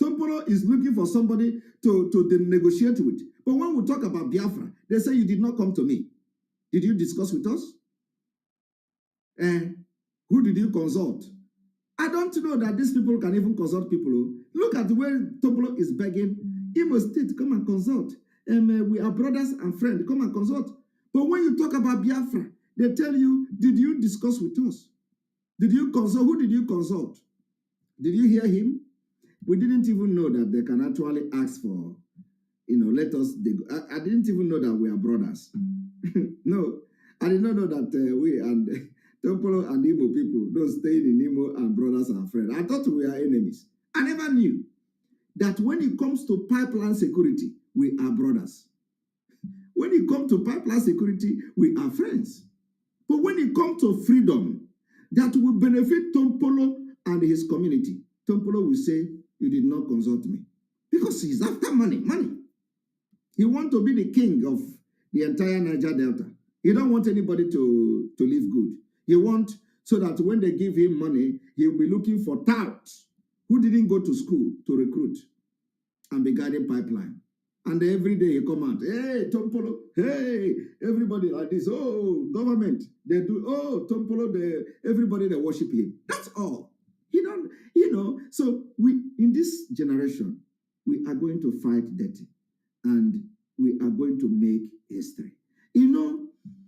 Tompolo is looking for somebody to negotiate with. But when we talk about Biafra, they say, you did not come to me. Did you discuss with us? Who did you consult? I don't know that these people can even consult people. Look at the way Tompolo is begging. Imo State, come and consult. We are brothers and friends. Come and consult. But when you talk about Biafra, they tell you, did you discuss with us? Did you consult? Who did you consult? Did you hear him? We didn't even know that they can actually ask for, let us. I didn't even know that we are brothers. No, I did not know that we and Tompolo and Imo people, those staying in Imo and brothers and friends. I thought we are enemies. I never knew that when it comes to pipeline security, we are brothers. When it comes to pipeline security, we are friends. But when it comes to freedom, that will benefit Tompolo and his community, Tompolo will say, you did not consult me. Because he's after money. He wants to be the king of the entire Niger Delta. He don't want anybody to live good. He wants so that when they give him money, he'll be looking for touts who didn't go to school to recruit and be guiding pipeline. And every day he come out, hey, Tompolo, hey, everybody like this, oh, government, they do, oh, Tompolo, everybody, they worship him. That's all. He don't, so we, in this generation, we are going to fight dirty and we are going to make history.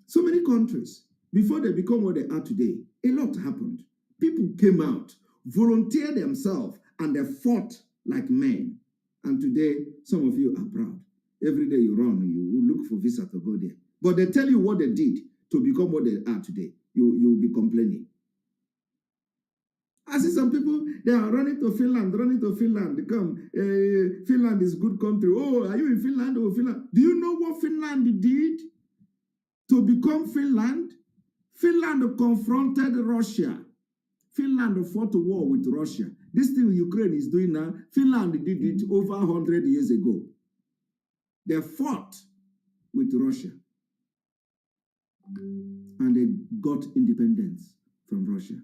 So many countries, before they become what they are today, a lot happened. People came out, volunteered themselves, and they fought like men. And today, some of you are proud. Every day you run, you look for visa to go there. But they tell you what they did to become what they are today. You will be complaining. I see some people, they are running to Finland. They come, Finland is good country. Oh, are you in Finland? Oh, Finland. Do you know what Finland did to become Finland? Finland confronted Russia. Finland fought a war with Russia. This thing Ukraine is doing now, Finland did it over 100 years ago. They fought with Russia. And they got independence from Russia.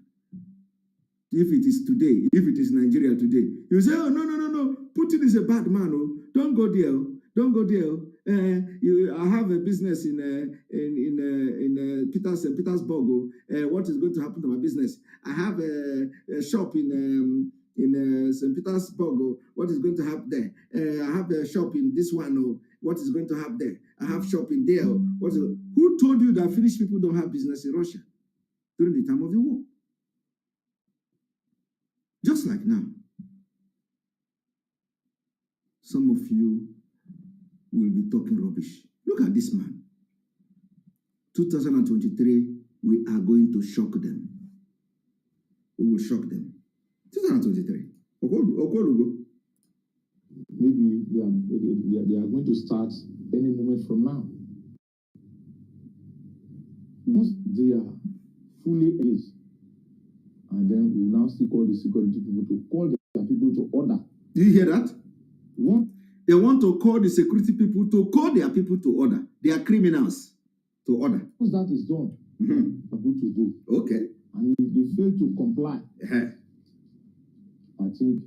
If it is today, if it is Nigeria today, you say, oh, no. Putin is a bad man. Oh. Don't go there. Don't go there. I have a business in Petersburg. What is going to happen to my business? I have a shop in St. Petersburg. What is going to happen there? I have a shop in this one. What is going to happen there? I have shop in there. Who told you that Finnish people don't have business in Russia during the time of the war? Just like now. Some of you will be talking rubbish. Look at this man. 2023, we are going to shock them. We will shock them. 2023. Maybe they are going to start any moment from now. Once they are fully engaged, and then we will now still call the security people to call their people to order. Do you hear that? What? They want to call the security people to call their people to order. They are criminals to order. Once that is done, they are good to go. Okay. And if they fail to comply, I think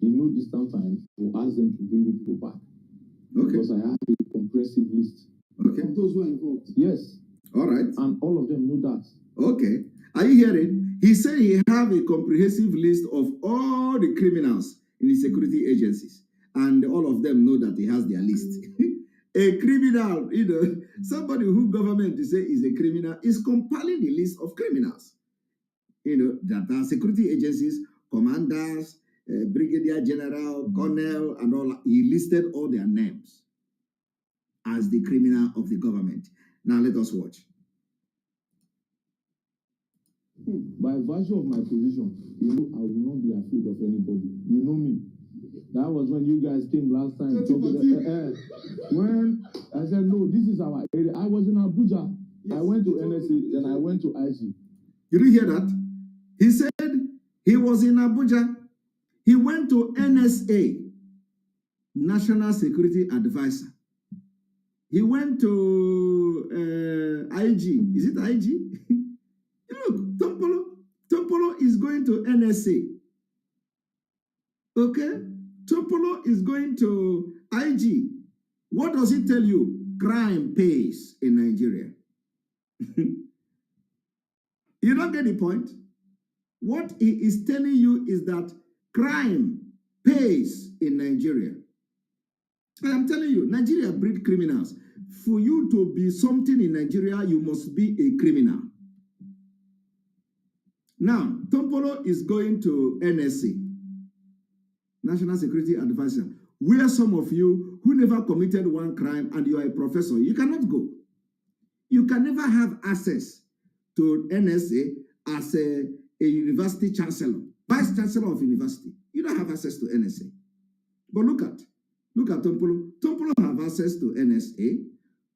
in no distant time, we'll ask them to bring the people back. Okay. Because I have a comprehensive list of those who are involved. Yes. All right. And all of them know that. Okay. Are you hearing? He said he have a comprehensive list of all the criminals in the security agencies. And all of them know that he has their list. A criminal, somebody who government say is a criminal is compiling the list of criminals. That are security agencies, commanders, brigadier general, colonel, and all. He listed all their names as the criminal of the government. Now let us watch. By virtue of my position, I will not be afraid of anybody. You know me. That was when you guys came last time. When I said, no, this is our area. I was in Abuja. Yes, I went to NSA, then I went to IG. You didn't hear that? He said he was in Abuja. He went to NSA, National Security Advisor. He went to IG. Is it IG? Look, Tompolo is going to NSA. Okay? Tompolo is going to IG. What does it tell you? Crime pays in Nigeria. You don't get the point? What he is telling you is that crime pays in Nigeria. I am telling you, Nigeria breed criminals. For you to be something in Nigeria, you must be a criminal. Now, Tompolo is going to NSA, National Security Advisor, where some of you who never committed one crime and you are a professor, you cannot go. You can never have access to NSA as a university chancellor, vice chancellor of university. You don't have access to NSA. But look at Tompolo. Tompolo have access to NSA.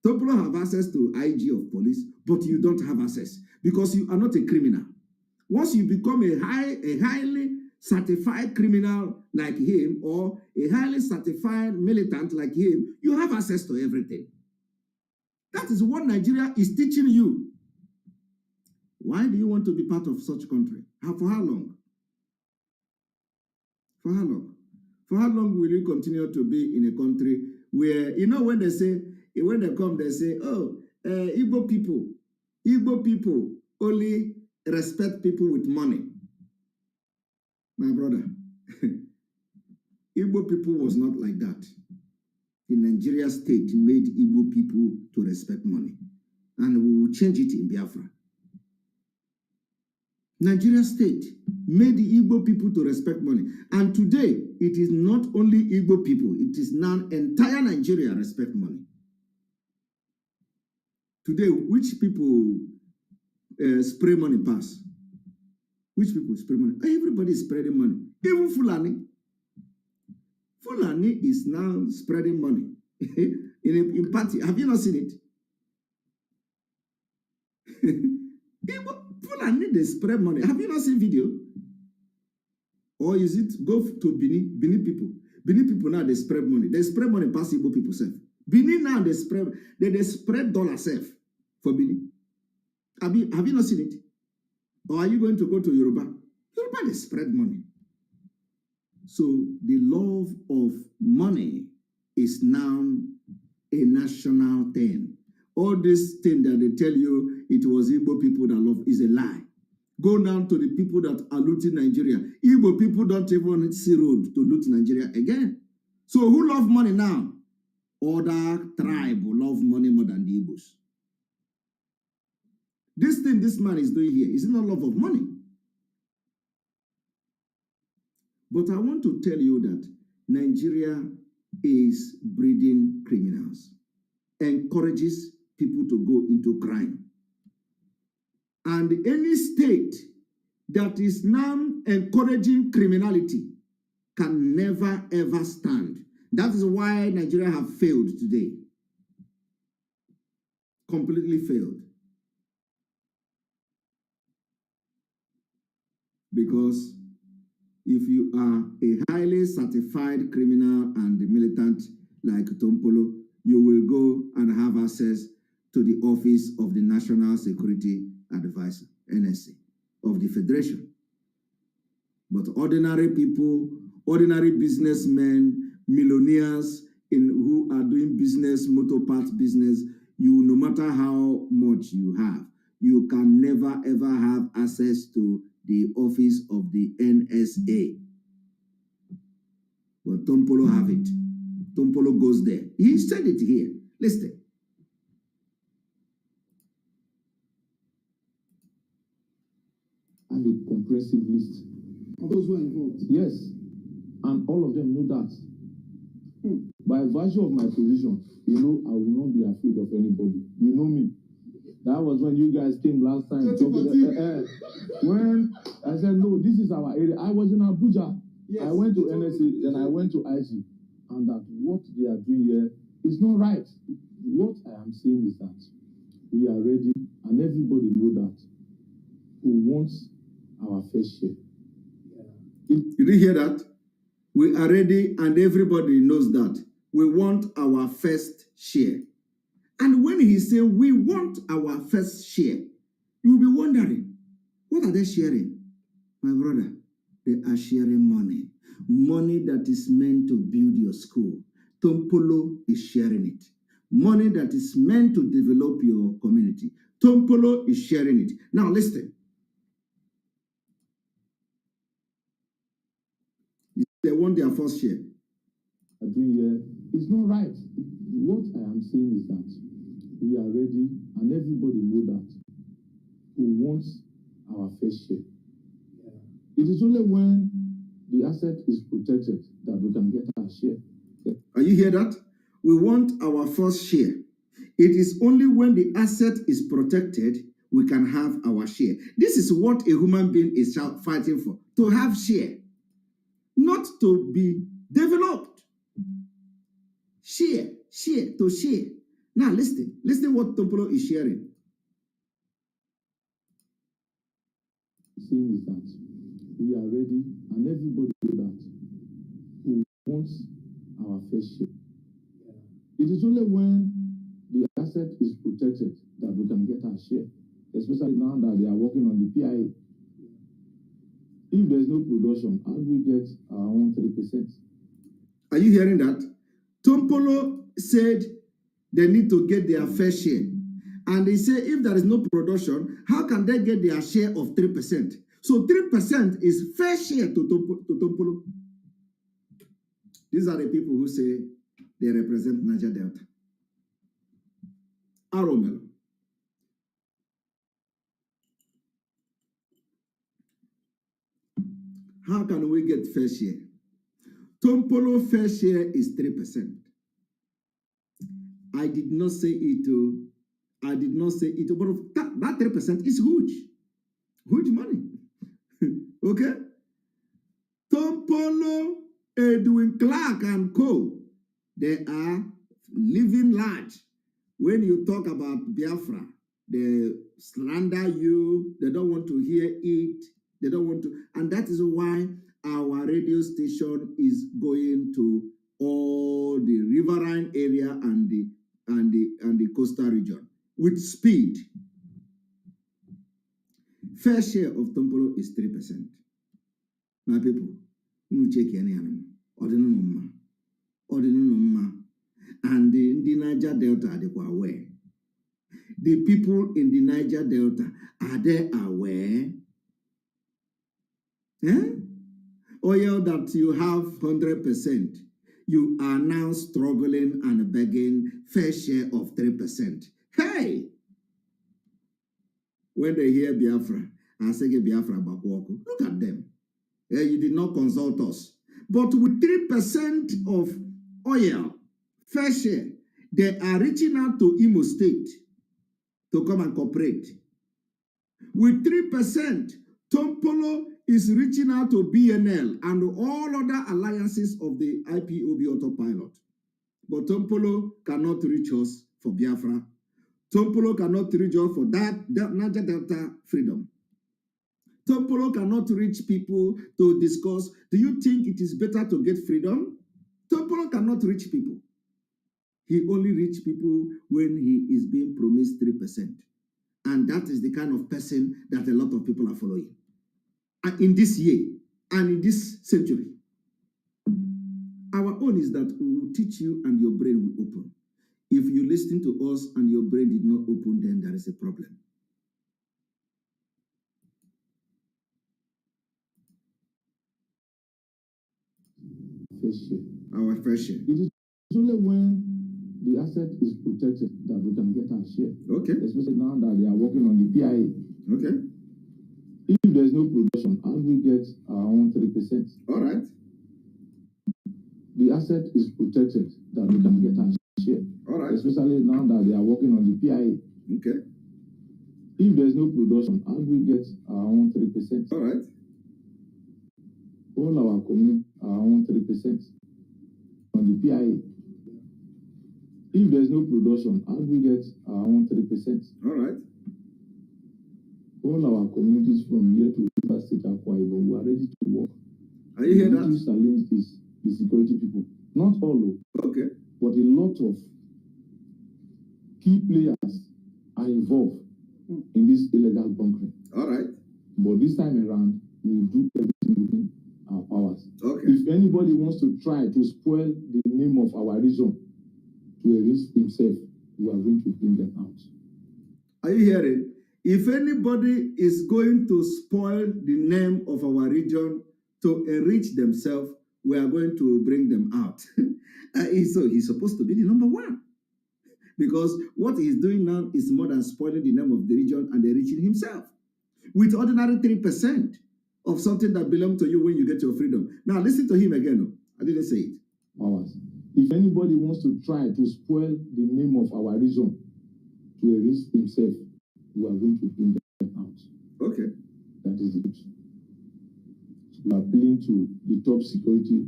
Tompolo have access to IG of police, but you don't have access because you are not a criminal. Once you become a highly certified criminal like him or a highly certified militant like him, you have access to everything. That is what Nigeria is teaching you. Why do you want to be part of such country? For how long? For how long? For how long will you continue to be in a country where, you know, when they come, they say, oh, Igbo people only respect people with money. My brother, Igbo people was not like that. The Nigeria state made Igbo people to respect money. And we will change it in Biafra. Nigeria state made the Igbo people to respect money. And today, it is not only Igbo people, it is now entire Nigeria respect money. Today, which people spray money pass? Which people spray money? Everybody is spreading money. Even Fulani. Fulani is now spreading money in party. Have you not seen it? Fulani, they spread money. Have you not seen video? Or is it go to Benin people? Benin people now, they spread money. They spread money past Igbo people self. Benin now, they spread dollar self for Benin. Have you not seen it? Or are you going to go to Yoruba? Yoruba, they spread money. So the love of money is now a national thing. All this thing that they tell you it was Igbo people that love is a lie. Go down to the people that are looting Nigeria. Igbo people don't even see road to loot Nigeria again. So who love money now? Other tribe will love money more than the Igbos. This thing this man is doing here is not love of money. But I want to tell you that Nigeria is breeding criminals, encourages people to go into crime. And any state that is now encouraging criminality can never ever stand. That is why Nigeria have failed today. Completely failed. Because if you are a highly certified criminal and militant like Tompolo, you will go and have access to the office of the National Security Advisor, NSA, of the Federation. But ordinary people, ordinary businessmen, millionaires who are doing business, motor parts business, no matter how much you have, you can never ever have access to the office of the NSA. But Tompolo have it. Tompolo goes there. He said it here. Listen. I have a comprehensive list. Of those who are involved? Yes. And all of them know that. By virtue of my position, you know, I will not be afraid of anybody. You know me. That was when you guys came last time. When I said, no, this is our area. I was in Abuja. I went to NSA, then I went to IG, and that what they are doing here is not right. What I am saying is that we are ready, and everybody know that we want our fair share. You did hear that? We are ready, and everybody knows that we want our first share. And when he said we want our first share, you'll be wondering, what are they sharing? My brother, they are sharing money. Money that is meant to build your school. Tompolo is sharing it. Money that is meant to develop your community. Tompolo is sharing it. Now listen. They want their first share. It's not right. What I am saying is that we are ready, and everybody know that we want our fair share. It is only when the asset is protected that we can get our share. Are you hear that? We want our first share. It is only when the asset is protected we can have our share. This is what a human being is fighting for, to have share, not to be developed. Share, to share. Now listen what Tompolo is sharing. Saying is that we are ready, and everybody know that we want our fair share. It is only when the asset is protected that we can get our share, especially now that they are working on the PIA. If there's no production, how do we get our own 3%? Are you hearing that? Tompolo said they need to get their fair share. And they say if there is no production, how can they get their share of 3%? So 3% is fair share to Tompolo. These are the people who say they represent Niger Delta. Aromel. How can we get fair share? Tompolo fair share is 3%. I did not say it. I did not say it. But that 3% is huge. Huge money. Okay? Tompolo, Edwin Clark and co. They are living large. When you talk about Biafra, they slander you. They don't want to hear it. They don't want to. And that is why our radio station is going to all the riverine area and the coastal region with speed. Fair share of Tompolo is 3%. My people, you check any animal. And the Niger Delta are aware. The people in the Niger Delta, are they aware? Oil that you have 100%, you are now struggling and begging fair share of 3%. Hey! When they hear Biafra, I say Biafra Bakwoko. Look at them. You did not consult us. But with 3% of oil, fair share, they are reaching out to Imo State to come and cooperate. With 3%, Tompolo is reaching out to BNL and all other alliances of the IPOB autopilot. But Tompolo cannot reach us for Biafra. Tompolo cannot reach us for that Niger Delta freedom. Tompolo cannot reach people to discuss, do you think it is better to get freedom? Tompolo cannot reach people. He only reaches people when he is being promised 3%. And that is the kind of person that a lot of people are following. And in this year, and in this century, our own is that we will teach you and your brain will open. If you listen to us and your brain did not open, then there is a problem. Our fair share. It is only when the asset is protected that we can get our share. Okay. Especially now that they are working on the PIA. Okay. If there's no production, how do we get our own 3%? All right. The asset is protected that we can get our share. All right. Especially now that they are working on the PIA. Okay. If there's no production, how do we get our own 3%? All right. all our community are on 3% on the PIA. If there's no production, how do we get our own 3%? All right. All our communities from here to River State, Akwa Ibom, we are ready to work. Are you hearing that? We challenge this, the security people. Not all, okay, but a lot of key players are involved in this illegal bunkering. All right. But this time around, we will do everything within our powers. Okay. If anybody wants to try to spoil the name of our region to erase himself, we are going to bring them out. Are you hearing? If anybody is going to spoil the name of our region to enrich themselves, we are going to bring them out. So he's supposed to be the number one. Because what he's doing now is more than spoiling the name of the region and enriching himself. With ordinary 3% of something that belongs to you when you get your freedom. Now listen to him again. I didn't say it. Powers. If anybody wants to try to spoil the name of our region to erase himself, we are going to bring them out. Okay. That is it. We are appealing to the top security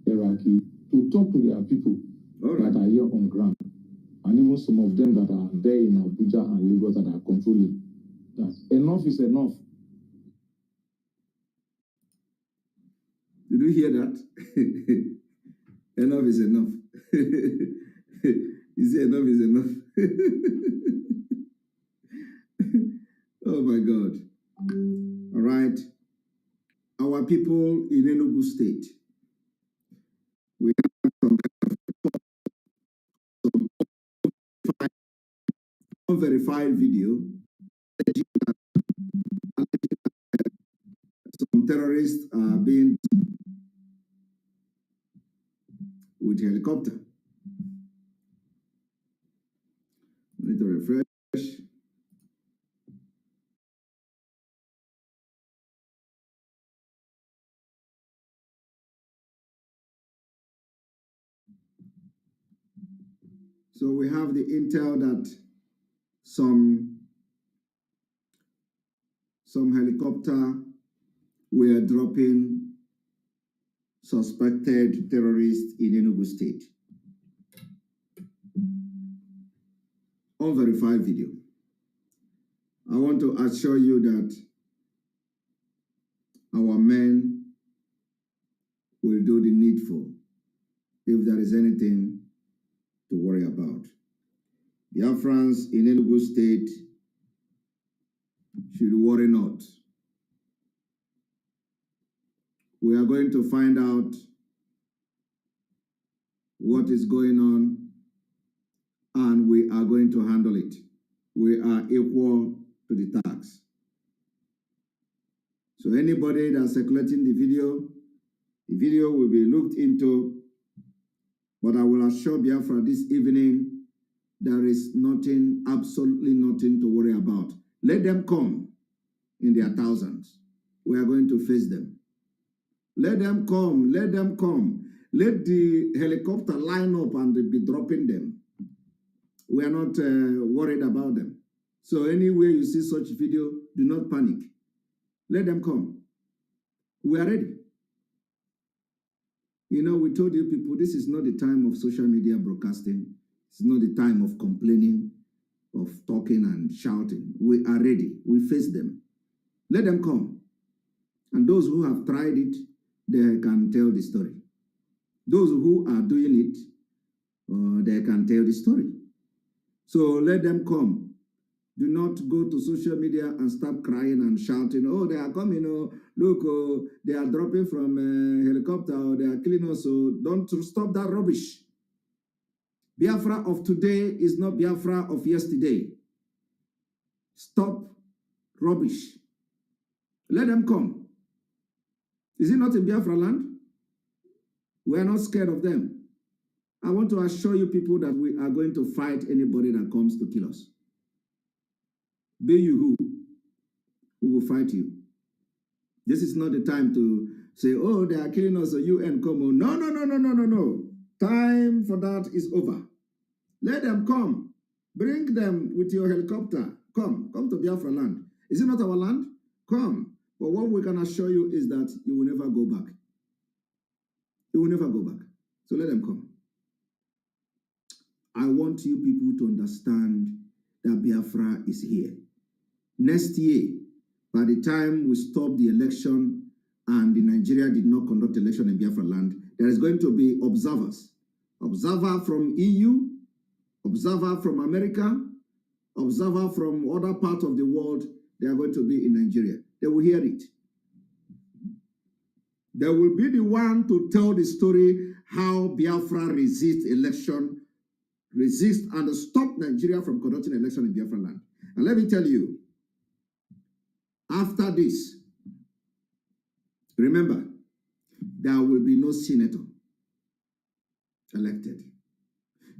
hierarchy to talk to their people that are here on ground, and even some of them that are there in Abuja and Lagos that are controlling. That enough is enough. Did you hear that? Enough is enough. You say enough is enough. Oh my God. All right. Our people in Enugu State, we have some unverified video. Some terrorists are being with helicopter. I need to refresh. So we have the intel that some helicopter were dropping suspected terrorists in Enugu State. Unverified video. I want to assure you that our men will do the needful if there is anything to worry about. Biafrans in Enugu State should worry not. We are going to find out what is going on and we are going to handle it. We are equal to the task. So anybody that's circulating the video will be looked into, but I will assure Biafra this evening, there is nothing, absolutely nothing to worry about. Let them come in their thousands. We are going to face them. Let them come, let them come. Let the helicopter line up and be dropping them. We are not worried about them. So anywhere you see such video, do not panic. Let them come. We are ready. You know, we told you people, this is not the time of social media broadcasting. It's not the time of complaining, of talking and shouting. We are ready. We face them. Let them come. And those who have tried it, they can tell the story. Those who are doing it, they can tell the story. So let them come. Do not go to social media and start crying and shouting, oh, they are coming, oh, look, oh, they are dropping from a helicopter, or they are killing us, so don't stop that rubbish. Biafra of today is not Biafra of yesterday. Stop rubbish. Let them come. Is it not in Biafra land? We are not scared of them. I want to assure you people that we are going to fight anybody that comes to kill us. Be you who will fight you. This is not the time to say, oh, they are killing us, so UN come on. No, no, no, no, no, no, no. Time for that is over. Let them come. Bring them with your helicopter. Come to Biafra land. Is it not our land? Come. But what we can assure you is that you will never go back. You will never go back. So let them come. I want you people to understand that Biafra is here. Next year, by the time we stop the election and the Nigeria did not conduct election in Biafra land, there is going to be observers. Observer from EU, observer from America, observer from other parts of the world. They are going to be in Nigeria. They will hear it. They will be the one to tell the story how Biafra resists election, resist and stop Nigeria from conducting election in Biafra land. And let me tell you, after this, remember, there will be no senator elected.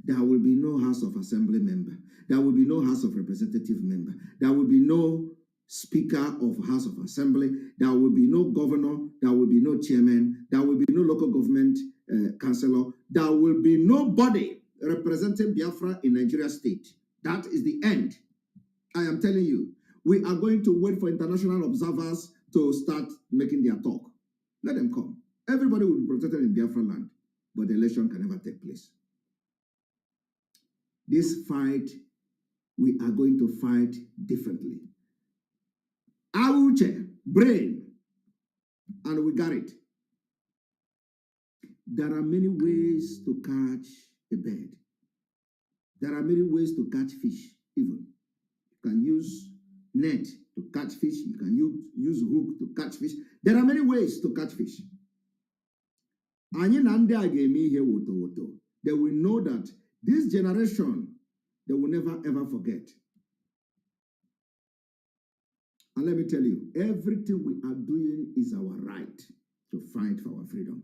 There will be no House of Assembly member. There will be no House of Representative member. There will be no Speaker of House of Assembly. There will be no governor. There will be no chairman. There will be no local government councillor. There will be nobody representing Biafra in Nigeria state. That is the end. I am telling you, we are going to wait for international observers to start making their talk. Let them come. Everybody will be protected in Biafra land, but the election can never take place. This fight, we are going to fight differently. Auche, brain, and we got it. There are many ways to catch a bird. There are many ways to catch fish, even. You can use net to catch fish. You can use hook to catch fish. There are many ways to catch fish. They will know that this generation, they will never ever forget. And let me tell you, everything we are doing is our right to fight for our freedom,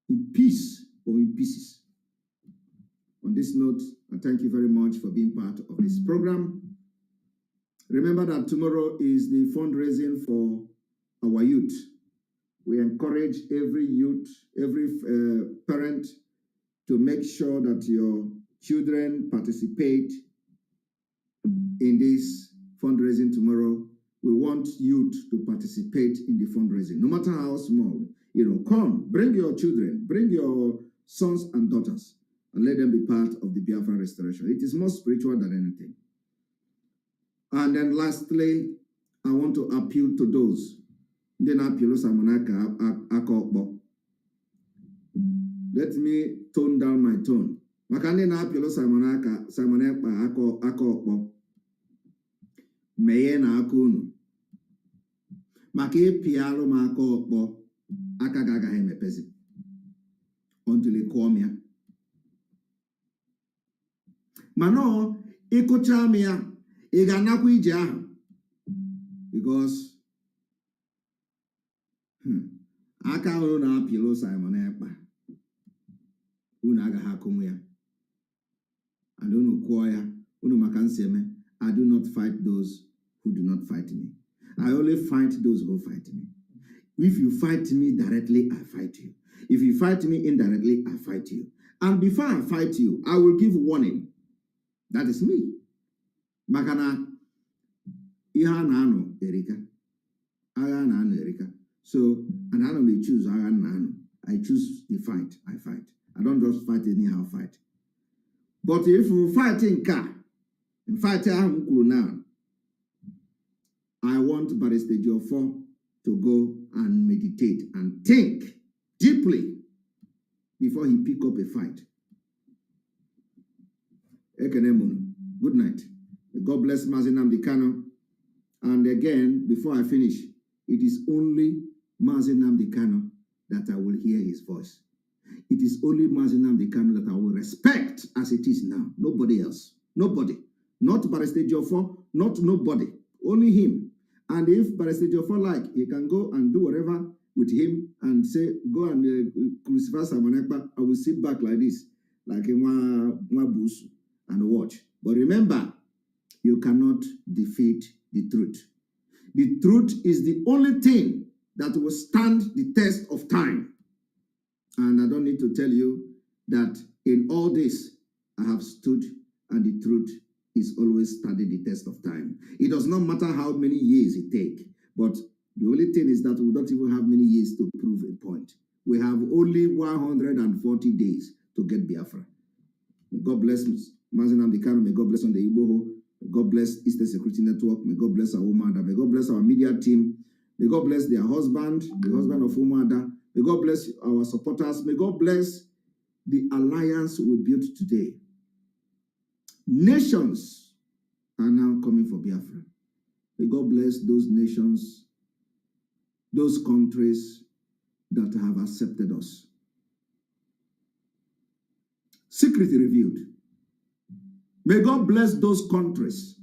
in peace or in pieces. On this note, I thank you very much for being part of this program. Remember that tomorrow is the fundraising for our youth. We encourage every youth, every parent to make sure that your children participate in this fundraising tomorrow. We want youth to participate in the fundraising, no matter how small. Come, bring your children, bring your sons and daughters, and let them be part of the Biafra restoration. It is more spiritual than anything. And then lastly, I want to appeal to those. Let me tone down my tone. Meye na aka unu maka ịpịalụ m aka ọkpọ aka ga-agaghị emepezi until ị kụọ m ya. Mana ịkụcha m ya ị ga-anakwa ije ahụ because aka unu na-apịlụ Simon Ekpa unu agaghị akụnwu ya and unu kụọ ya unu maka nsị eme. I do not fight those who do not fight me. I only fight those who fight me. If you fight me directly, I fight you. If you fight me indirectly, I fight you. And before I fight you, I will give warning. That is me. Makana iha na ano erika. Aga na ano erika. So, and I don't choose aga na ano. I choose the fight. I fight. I don't just fight anyhow fight. But if you fight in car, in fact, now, I want Barrister Ejiofor to go and meditate and think deeply before he pick up a fight. Good night. God bless Mazi Nnamdi Kanu. And again, before I finish, it is only Mazi Nnamdi Kanu that I will hear his voice. It is only Mazi Nnamdi Kanu that I will respect as it is now. Nobody else. Nobody. Not Barrister Ejiofor, not nobody. Only him. And if Barrister Ejiofor like, he can go and do whatever with him and say, go and crucify Simon Ekpa. I will sit back like this, like a bush and watch. But remember, you cannot defeat the truth. The truth is the only thing that will stand the test of time. And I don't need to tell you that in all this, I have stood and the truth is always standing the test of time. It does not matter how many years it takes, but The only thing is that we don't even have many years to prove a point. We have only 140 days to get Biafra. May God bless Mazin Amdekano. May God bless on the Igbo. May God bless Eastern Security Network. May God bless our Umada. May God bless our media team. May God bless their husband, the husband of Umada. May God bless our supporters. May God bless the alliance we built today. Nations are now coming for Biafra. May God bless those nations, those countries that have accepted us. Secretly revealed. May God bless those countries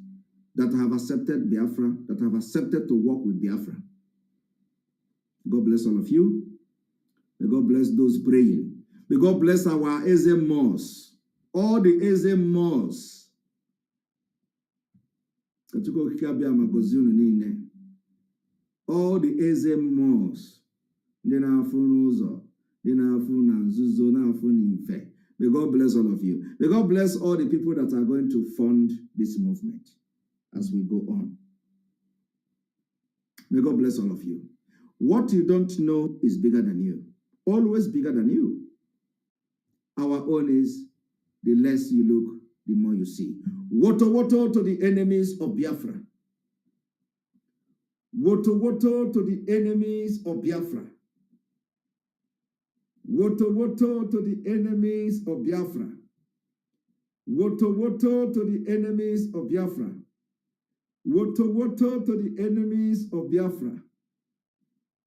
that have accepted Biafra, that have accepted to work with Biafra. God bless all of you. May God bless those praying. May God bless our Eze Mos, all the Eze Mos. All the Eze Mos. May God bless all of you. May God bless all the people that are going to fund this movement as we go on. May God bless all of you. What you don't know is bigger than you. Always bigger than you. Our own is, the less you look, the more you see. Woto woto to the enemies of Biafra. Woto woto to the enemies of Biafra. Woto woto to the enemies of Biafra. Woto woto to the enemies of Biafra. Woto woto to the enemies of Biafra.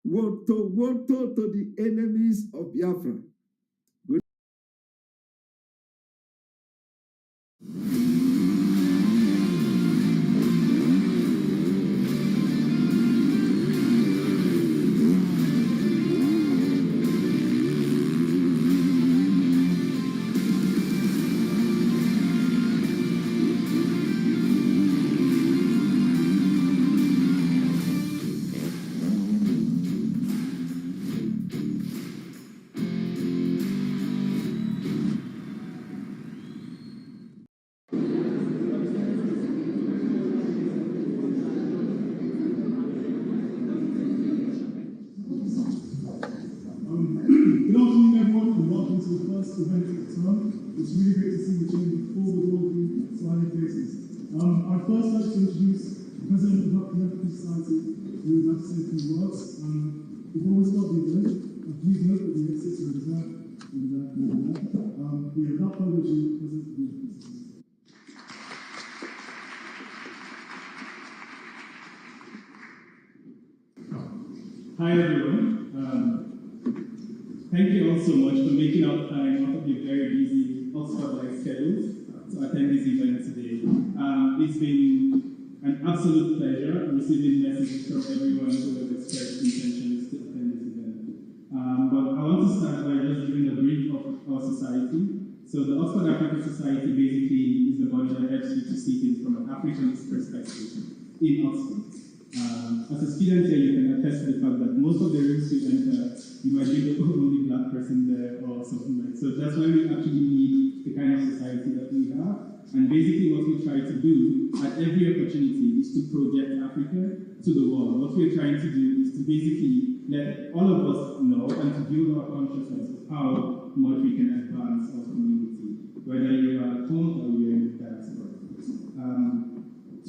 Woto woto to the enemies of Biafra. Good. Good afternoon, everyone, and welcome to the first event of the term. It's really great to see the chamber full with all of you smiling faces. I'd first like to introduce the President of the African Society, who would like to say a few words. Before we start the event, please note that the exits are reserved in the back. We have without further ado, President of the African Society. Hi everyone. Thank you all so much for making out time out of your very busy Oxford-like schedules to attend this event today. It's been an absolute pleasure receiving messages from everyone who has expressed intentions to attend this event. But I want to start by just giving a brief of our society. So the Oxford African Society basically is the body that helps you to see things from an Africanist perspective in Oxford. As a student here, you can attest to the fact that most of the rooms you enter, you might be the only black person there or something like that. So that's why we actually need the kind of society that we have. And basically what we try to do at every opportunity is to project Africa to the world. What we're trying to do is to basically let all of us know and to build our consciousness of how much we can advance our community, whether you're at home or you're in the diaspora.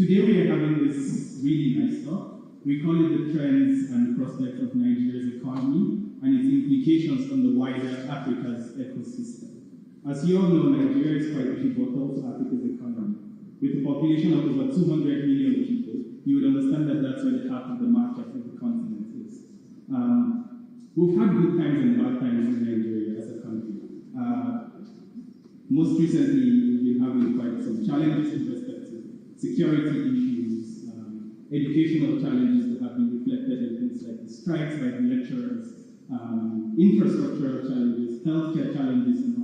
Today we are having this really nice talk. We call it the trends and prospects of Nigeria's economy and its implications on the wider Africa's ecosystem. As you all know, Nigeria is quite pivotal to Africa's economy. With a population of over 200 million people, you would understand that that's where the heart of the market of the continent is. We've had good times and bad times in Nigeria as a country. Most recently, we've been having quite some challenges with respect to security issues, educational challenges that have been reflected in things like the strikes by the lecturers, infrastructural challenges, healthcare challenges, and